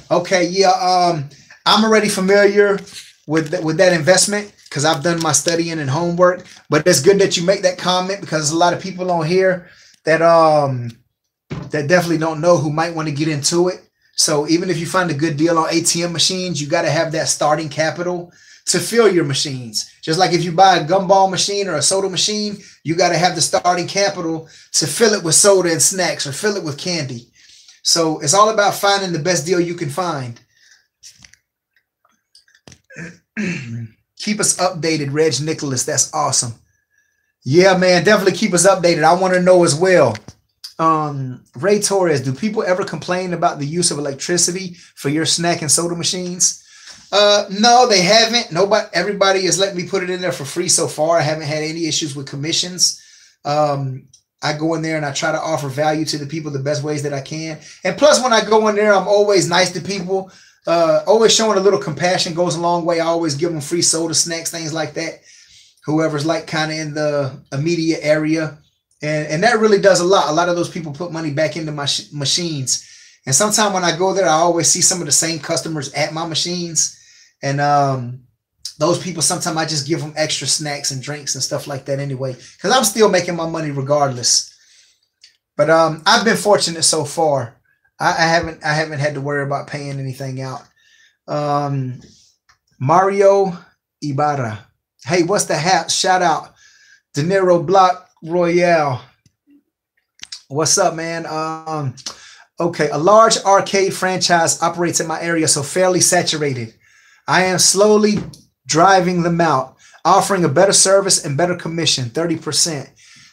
Okay, yeah, I'm already familiar with that investment because I've done my studying and homework. But it's good that you make that comment because there's a lot of people on here that that definitely don't know who might want to get into it. So even if you find a good deal on ATM machines, you got to have that starting capital to fill your machines. Just like if you buy a gumball machine or a soda machine, you got to have the starting capital to fill it with soda and snacks or fill it with candy. So it's all about finding the best deal you can find. Keep us updated, Reg Nicholas. That's awesome. Yeah, man, definitely keep us updated. I want to know as well. Ray Torres, do people ever complain about the use of electricity for your snack and soda machines? No, they haven't. Everybody has let me put it in there for free so far. I haven't had any issues with commissions. I go in there and I try to offer value to the people the best ways that I can. And plus, when I go in there, I'm always nice to people. Always showing a little compassion goes a long way. I always give them free soda, snacks, things like that. Whoever's like kind of in the immediate area. And that really does a lot. A lot of those people put money back into my machines. And sometimes when I go there, I always see some of the same customers at my machines. And those people, sometimes I just give them extra snacks and drinks and stuff like that anyway, because I'm still making my money regardless. But I've been fortunate so far. I haven't had to worry about paying anything out. Mario Ibarra. Hey, what's the hat? Shout out. De Niro Block Royale. What's up, man? Okay, a large arcade franchise operates in my area, so fairly saturated. I am slowly driving them out, offering a better service and better commission, 30%.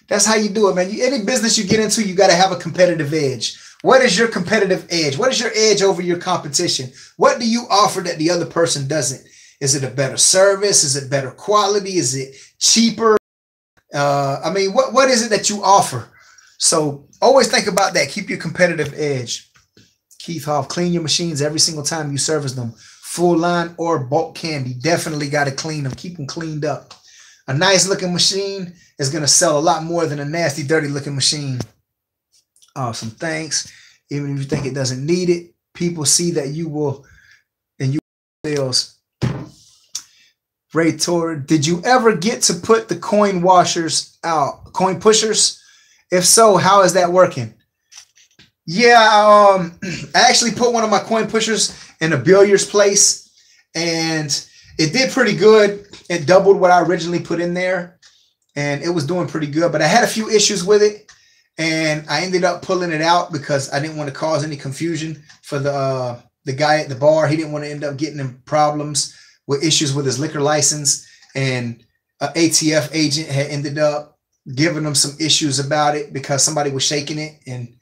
That's how you do it, man. Any business you get into, you got to have a competitive edge. What is your competitive edge? What is your edge over your competition? What do you offer that the other person doesn't? Is it a better service? Is it better quality? Is it cheaper? I mean, what is it that you offer? So always think about that. Keep your competitive edge. Keith Hoff, clean your machines every single time you service them. Full line or bulk candy. Definitely got to clean them. Keep them cleaned up. A nice looking machine is going to sell a lot more than a nasty, dirty looking machine. Awesome. Thanks. Even if you think it doesn't need it, people see that you will, and you sales. Ray Tor, did you ever get to put the coin washers out? Coin pushers? If so, how is that working? Yeah, I actually put one of my coin pushers in a billiards place, and it did pretty good. It doubled what I originally put in there, and it was doing pretty good. But I had a few issues with it, and I ended up pulling it out because I didn't want to cause any confusion for the guy at the bar. He didn't want to end up getting in problems with issues with his liquor license, and an ATF agent had ended up giving him some issues about it because somebody was shaking it, and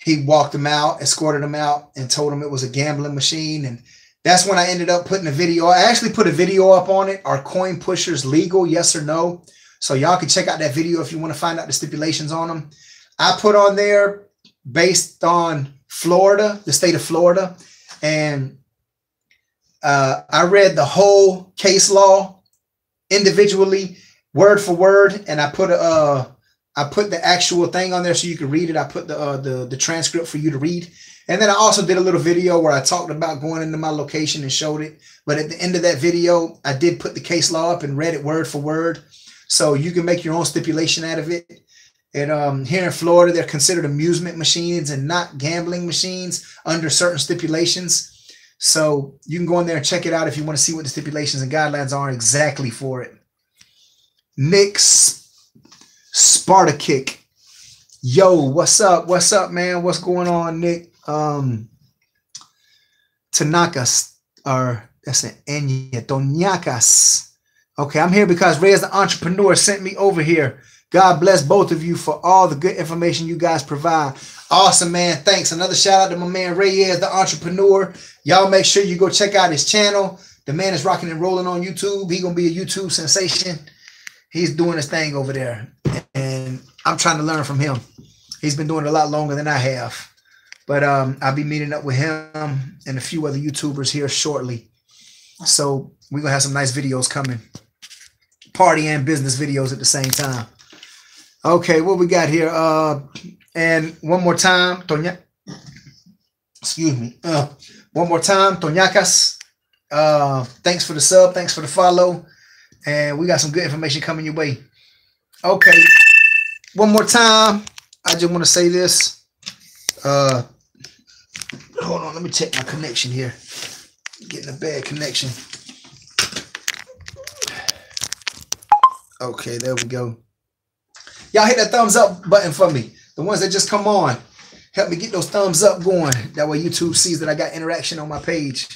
he walked him out, escorted him out, and told him it was a gambling machine. And that's when I ended up putting a video. I actually put a video up on it. Are coin pushers legal? Yes or no? So y'all can check out that video if you want to find out the stipulations on them. I put on there based on Florida, the state of Florida. And I read the whole case law individually, word for word. And I put the actual thing on there so you can read it. I put the transcript for you to read. And then I also did a little video where I talked about going into my location and showed it. But at the end of that video, I did put the case law up and read it word for word. So you can make your own stipulation out of it. And here in Florida, they're considered amusement machines and not gambling machines under certain stipulations. So you can go in there and check it out if you want to see what the stipulations and guidelines are exactly for it. Nick Spartakick. Yo, what's up? What's up, man? What's going on, Nick? Tanakas, or that's an Enya, Toniakas. Okay, I'm here because Ray is the entrepreneur sent me over here. God bless both of you for all the good information you guys provide. Awesome, man. Thanks. Another shout out to my man Reyes, the entrepreneur. Y'all make sure you go check out his channel. The man is rocking and rolling on YouTube. He's going to be a YouTube sensation. He's doing his thing over there. And I'm trying to learn from him. He's been doing it a lot longer than I have. But I'll be meeting up with him and a few other YouTubers here shortly. So we're going to have some nice videos coming. party and business videos at the same time. Okay, what we got here? And one more time, Tonya. Excuse me. One more time, Toñacas. Thanks for the sub. Thanks for the follow. And we got some good information coming your way. Okay. One more time. I just want to say this. Hold on. Let me check my connection here. Getting a bad connection. Okay, there we go. Y'all hit that thumbs up button for me. The ones that just come on. Help me get those thumbs up going. That way YouTube sees that I got interaction on my page.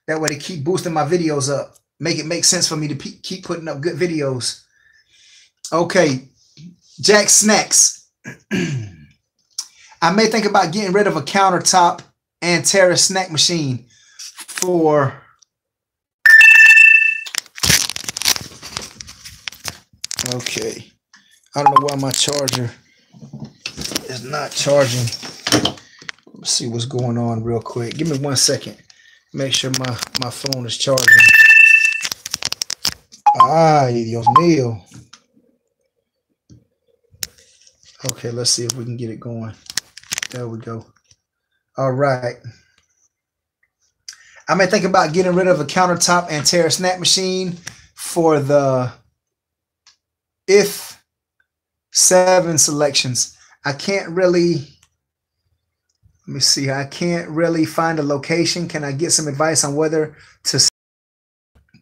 That way they keep boosting my videos up. Make it make sense for me to keep putting up good videos. Okay. Jack Snacks. I may think about getting rid of a countertop and terrace snack machine for... Okay. I don't know why my charger is not charging. Let's see what's going on real quick. Give me 1 second. Make sure my phone is charging. Ay, Dios mío. Okay, let's see if we can get it going. There we go. All right. I may think about getting rid of a countertop and terrace snack machine for the If 7 selections. I can't really, let me see. I can't really find a location. Can I get some advice on whether to?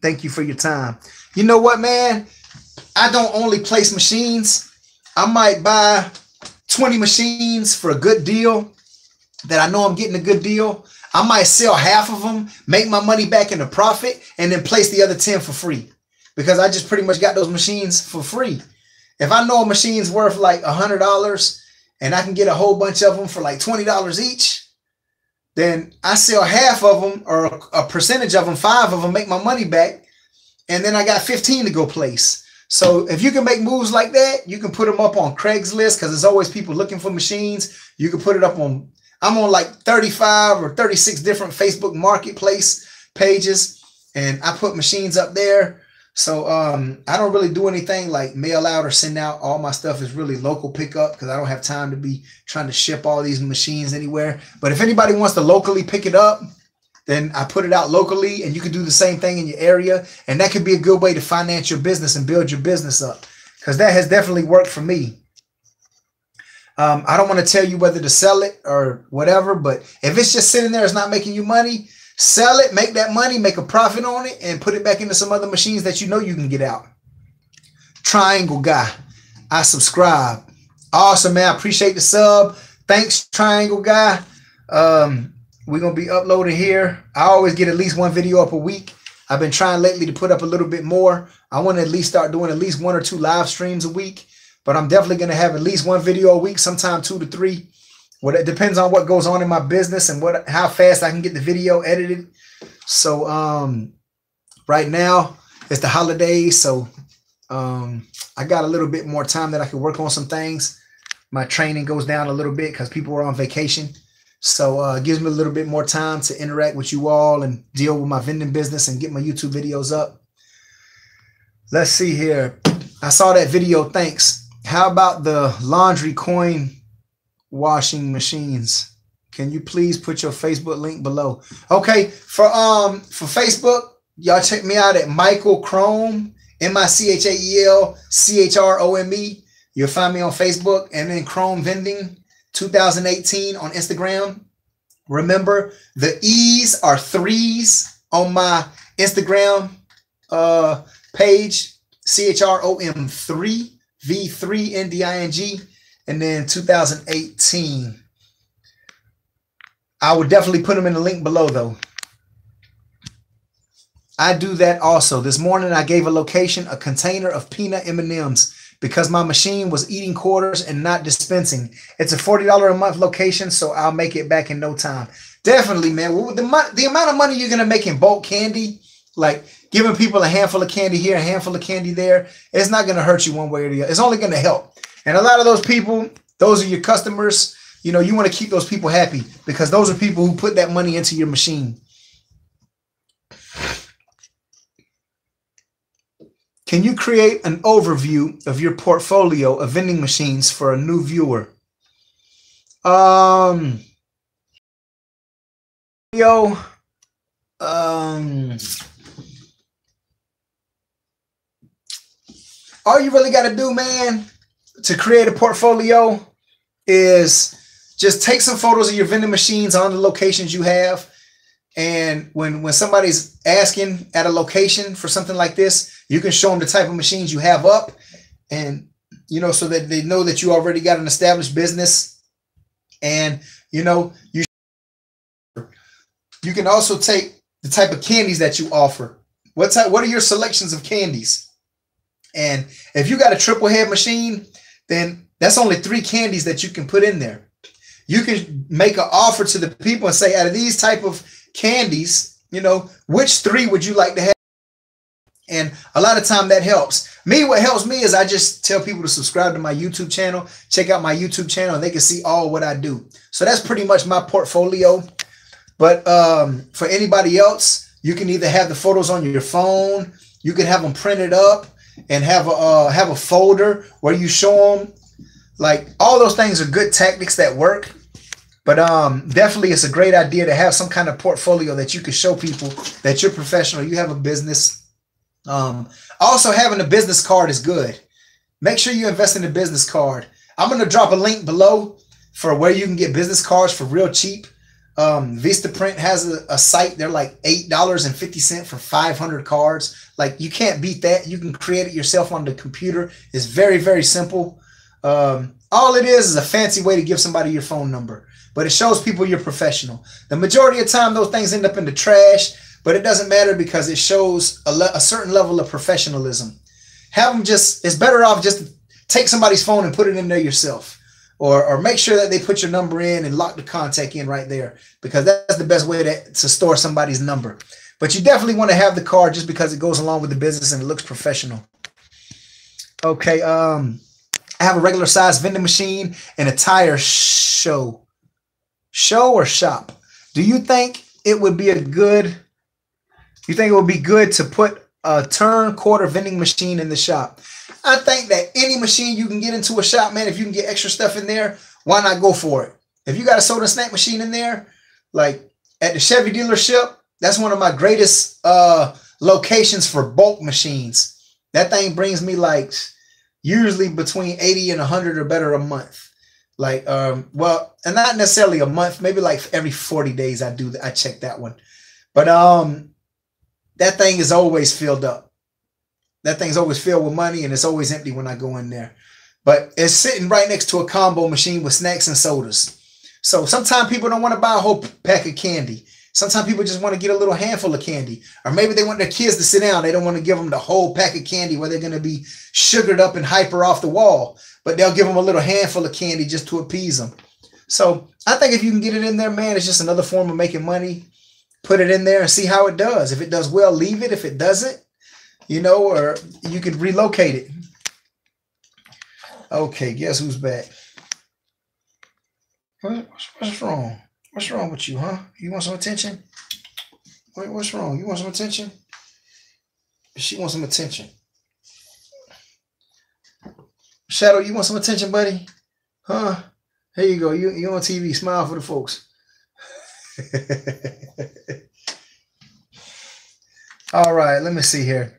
Thank you for your time. You know what, man? I don't only place machines. I might buy 20 machines for a good deal that I know I'm getting a good deal. I might sell half of them, make my money back in a profit, and then place the other 10 for free. Because I just pretty much got those machines for free. If I know a machine's worth like $100 and I can get a whole bunch of them for like $20 each, then I sell half of them or a percentage of them, 5 of them, make my money back. And then I got 15 to go place. So if you can make moves like that, you can put them up on Craigslist because there's always people looking for machines. You can put it up on, I'm on like 35 or 36 different Facebook marketplace pages, and I put machines up there. So I don't really do anything like mail out or send out. All my stuff is really local pickup because I don't have time to be trying to ship all these machines anywhere. But if anybody wants to locally pick it up, then I put it out locally, and you can do the same thing in your area. And that could be a good way to finance your business and build your business up, because that has definitely worked for me. I don't want to tell you whether to sell it or whatever, but if it's just sitting there, it's not making you money, sell it, make that money, make a profit on it, and put it back into some other machines that you know you can get out. Triangle Guy, I subscribe. Awesome, man. I appreciate the sub. Thanks, Triangle Guy. We're going to be uploading here. I always get at least one video up a week. I've been trying lately to put up a little bit more. I want to at least start doing at least 1 or 2 live streams a week. But I'm definitely going to have at least 1 video a week, sometime 2 to 3. Well, it depends on what goes on in my business and how fast I can get the video edited. So right now it's the holidays, so I got a little bit more time that I can work on some things. My training goes down a little bit because people are on vacation. So it gives me a little bit more time to interact with you all and deal with my vending business and get my YouTube videos up. Let's see here. I saw that video. Thanks. How about the laundry coin washing machines? Can you please put your Facebook link below? Okay, for Facebook, y'all check me out at Michael Chrome, MICHAELCHROME. You'll find me on Facebook, and then Chrome Vending 2018 on Instagram. Remember, the E's are 3s on my Instagram page, CHROM3, V3NDING, and then 2018. I would definitely put them in the link below, though. I do that also. This morning, I gave a location a container of peanut M&Ms because my machine was eating quarters and not dispensing. It's a $40 a month location, so I'll make it back in no time. Definitely, man. The amount of money you're going to make in bulk candy, like giving people a handful of candy here, a handful of candy there, it's not going to hurt you one way or the other. It's only going to help. And a lot of those people, those are your customers. You know, you want to keep those people happy because those are people who put that money into your machine. Can you create an overview of your portfolio of vending machines for a new viewer? Yo, all you really got to do, man, to create a portfolio is just take some photos of your vending machines on the locations you have. And when somebody's asking at a location for something like this, you can show them the type of machines you have up, and, you know, so that they know that you already got an established business. And, you know, you can also take the type of candies that you offer. What are your selections of candies? And if you got a triple head machine, then that's only 3 candies that you can put in there. You can make an offer to the people and say, out of these type of candies, you know, which 3 would you like to have? And a lot of time that helps me. What helps me is I just tell people to subscribe to my YouTube channel, check out my YouTube channel, and they can see all what I do. So that's pretty much my portfolio. But for anybody else, you can either have the photos on your phone, you can have them printed up and have a folder where you show them. Like, all those things are good tactics that work. But definitely it's a great idea to have some kind of portfolio that you can show people that you're professional, you have a business. Also, having a business card is good. Make sure you invest in a business card. I'm going to drop a link below for where you can get business cards for real cheap. Vistaprint has a site. They're like $8.50 for 500 cards. Like, you can't beat that. You can create it yourself on the computer. It's very, very simple. All it is a fancy way to give somebody your phone number, but it shows people you're professional. The majority of the time, those things end up in the trash, but it doesn't matter because it shows a certain level of professionalism. Have them it's better off just to take somebody's phone and put it in there yourself. Or make sure that they put your number in and lock the contact in right there, because that's the best way to store somebody's number. But you definitely want to have the card just because it goes along with the business and it looks professional. Okay, I have a regular size vending machine and a tire show or shop. Do you think it would be good to put a turn quarter vending machine in the shop? I think that any machine you can get into a shop, man, if you can get extra stuff in there, why not go for it? If you got a soda snack machine in there, like at the Chevy dealership, that's one of my greatest locations for bulk machines. That thing brings me like usually between 80 and 100 or better a month. Like, well, and not necessarily a month, maybe like every 40 days I check that one. But that thing is always filled up. That thing's always filled with money, and it's always empty when I go in there. But it's sitting right next to a combo machine with snacks and sodas. So sometimes people don't want to buy a whole pack of candy. Sometimes people just want to get a little handful of candy. Or maybe they want their kids to sit down. They don't want to give them the whole pack of candy where they're going to be sugared up and hyper off the wall. But they'll give them a little handful of candy just to appease them. So I think if you can get it in there, man, it's just another form of making money. Put it in there and see how it does. If it does well, leave it. If it doesn't, you know, or you could relocate it. Okay, guess who's back? What's wrong? What's wrong with you, huh? You want some attention? Wait, what's wrong? You want some attention? She wants some attention. Shadow, you want some attention, buddy? Huh? Here you go. You on TV. Smile for the folks. All right, let me see here.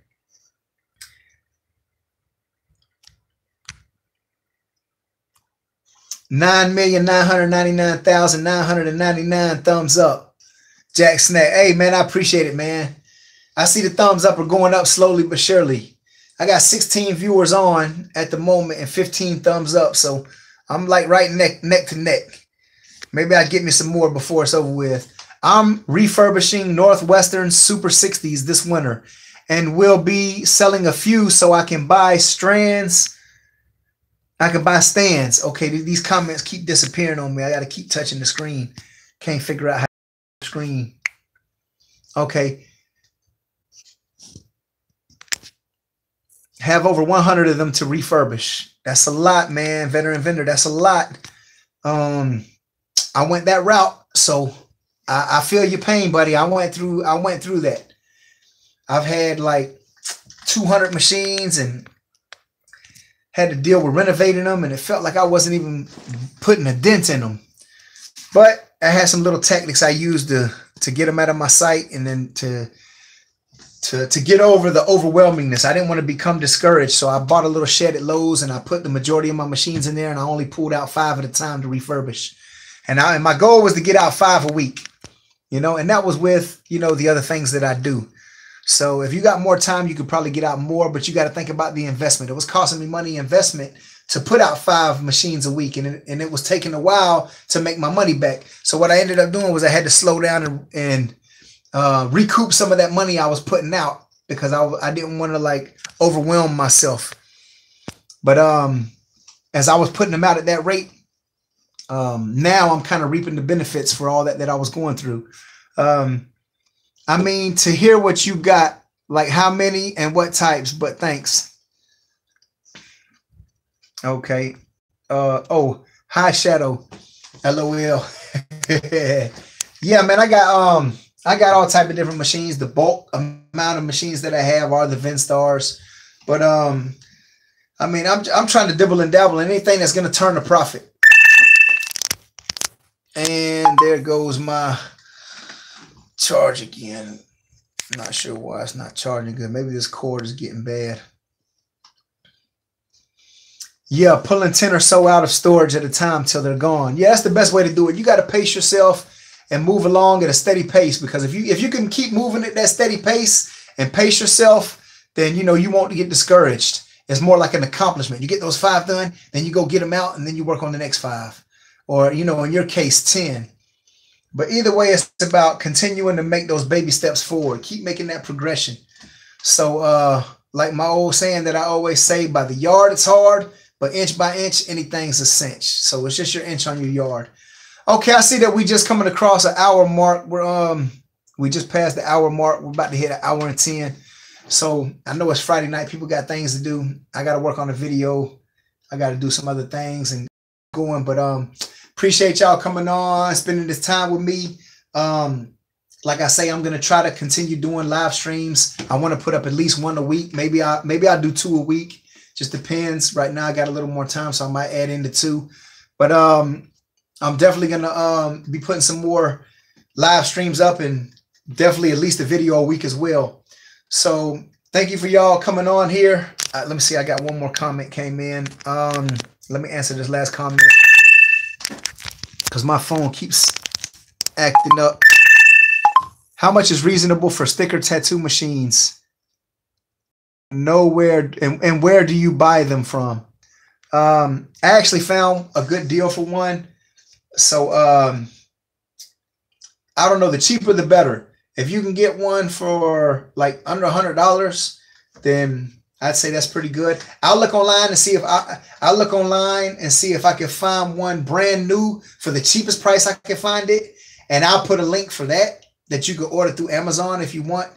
9,999,999 thumbs up. Jack Snack. Hey, man, I appreciate it, man. I see the thumbs up are going up slowly but surely. I got 16 viewers on at the moment and 15 thumbs up. So I'm like right neck to neck. Maybe I'll get me some more before it's over with. I'm refurbishing Northwestern Super 60s this winter and will be selling a few so I can buy strands. I can buy stands. Okay, these comments keep disappearing on me. I got to keep touching the screen. Can't figure out how to screen. Okay. Have over 100 of them to refurbish. That's a lot, man. Veteran vendor, that's a lot. I went that route, so I feel your pain, buddy. I went through that. I've had like 200 machines and had to deal with renovating them, and it felt like I wasn't even putting a dent in them. But I had some little tactics I used to get them out of my sight, and then to get over the overwhelmingness. I didn't want to become discouraged, so I bought a little shed at Lowe's, and I put the majority of my machines in there, and I only pulled out 5 at a time to refurbish. And my goal was to get out 5 a week, you know, and that was with, you know, the other things that I do. So if you got more time, you could probably get out more, but you got to think about the investment. It was costing me money investment to put out 5 machines a week, and it was taking a while to make my money back. So what I ended up doing was I had to slow down and recoup some of that money I was putting out, because I didn't want to like overwhelm myself. But as I was putting them out at that rate, now I'm kind of reaping the benefits for all that I was going through. I mean, to hear what you got, like how many and what types, but thanks. Okay. Oh, High Shadow, LOL. Yeah, man, I got all type of different machines. The bulk amount of machines that I have are the Vendstars. But I mean, I'm trying to dibble and dabble in anything that's gonna turn a profit. And there goes my charge again. Not sure why it's not charging good. Maybe this cord is getting bad. Yeah, pulling 10 or so out of storage at a time till they're gone. Yeah, that's the best way to do it. You got to pace yourself and move along at a steady pace, because if you can keep moving at that steady pace and pace yourself, then you know you won't get discouraged. It's more like an accomplishment. You get those 5 done, then you go get them out, and then you work on the next 5, or you know, in your case, 10. But either way, it's about continuing to make those baby steps forward. Keep making that progression. So like my old saying that I always say, by the yard it's hard, but inch by inch, anything's a cinch. So it's just your inch on your yard. Okay, I see that we just coming across an hour mark. We just passed the hour mark. We're about to hit 1 hour and 10. So I know it's Friday night. People got things to do. I got to work on a video. I got to do some other things and going. But appreciate y'all coming on, spending this time with me. Like I say, I'm gonna try to continue doing live streams. I want to put up at least 1 a week. Maybe I'll do 2 a week. Just depends. Right now I got a little more time, so I might add in the 2. But I'm definitely gonna be putting some more live streams up, and definitely at least a video a week as well. So thank you for y'all coming on here. Let me see. I got one more comment came in. Let me answer this last comment, because my phone keeps acting up. How much is reasonable for sticker tattoo machines? Nowhere. And where do you buy them from? I actually found a good deal for one. So I don't know. The cheaper, the better. If you can get one for like under $100, then I'd say that's pretty good. I'll look online and see if I'll look online and see if I can find one brand new for the cheapest price I can find it. And I'll put a link for that you can order through Amazon if you want.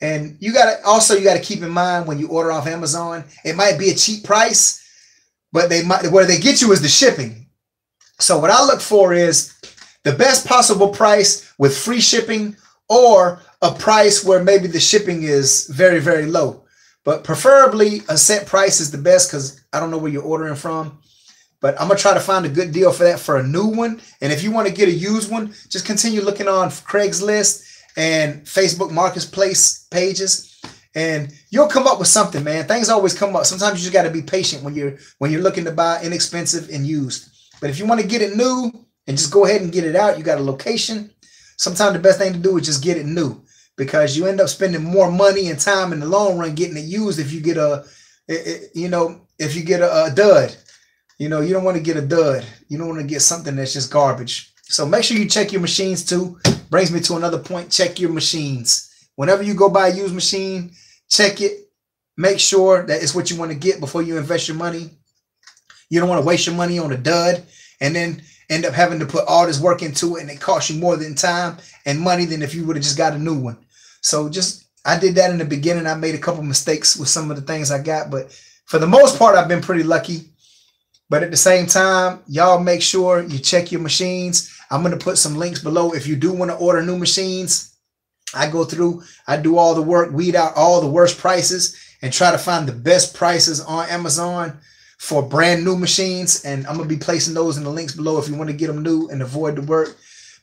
And you gotta keep in mind, when you order off Amazon, it might be a cheap price, but where they get you is the shipping. So what I look for is the best possible price with free shipping, or a price where maybe the shipping is very, very low. But preferably a set price is the best, because I don't know where you're ordering from. But I'm going to try to find a good deal for that for a new one. And if you want to get a used one, just continue looking on Craigslist and Facebook Marketplace pages, and you'll come up with something, man. Things always come up. Sometimes you just got to be patient when you're looking to buy inexpensive and used. But if you want to get it new and just go ahead and get it out, you got a location. Sometimes the best thing to do is just get it new, because you end up spending more money and time in the long run getting it used if you get a dud. You know, you don't want to get a dud. You don't want to get something that's just garbage. So make sure you check your machines too. Brings me to another point. Check your machines. Whenever you go buy a used machine, check it. Make sure that it's what you want to get before you invest your money. You don't want to waste your money on a dud and then end up having to put all this work into it, and it costs you more than time and money than if you would have just got a new one. So I did that in the beginning. I made a couple mistakes with some of the things I got, but for the most part, I've been pretty lucky. But at the same time, y'all make sure you check your machines. I'm going to put some links below if you do want to order new machines. I go through, I do all the work, weed out all the worst prices, and try to find the best prices on Amazon for brand new machines. And I'm going to be placing those in the links below if you want to get them new and avoid the work.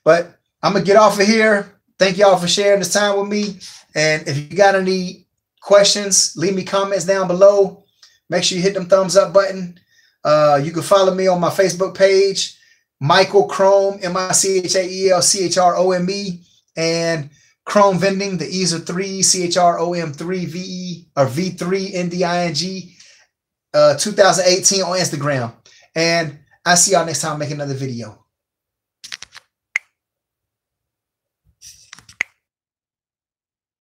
But I'm going to get off of here. Thank y'all for sharing this time with me. And if you got any questions, leave me comments down below. Make sure you hit them thumbs up button. You can follow me on my Facebook page, Michael Chrome, MICHAEL and Chrome Vending. The E's are 3, CHROM3VE or V3NDING 2018 on Instagram. And I'll see y'all next time. Make another video.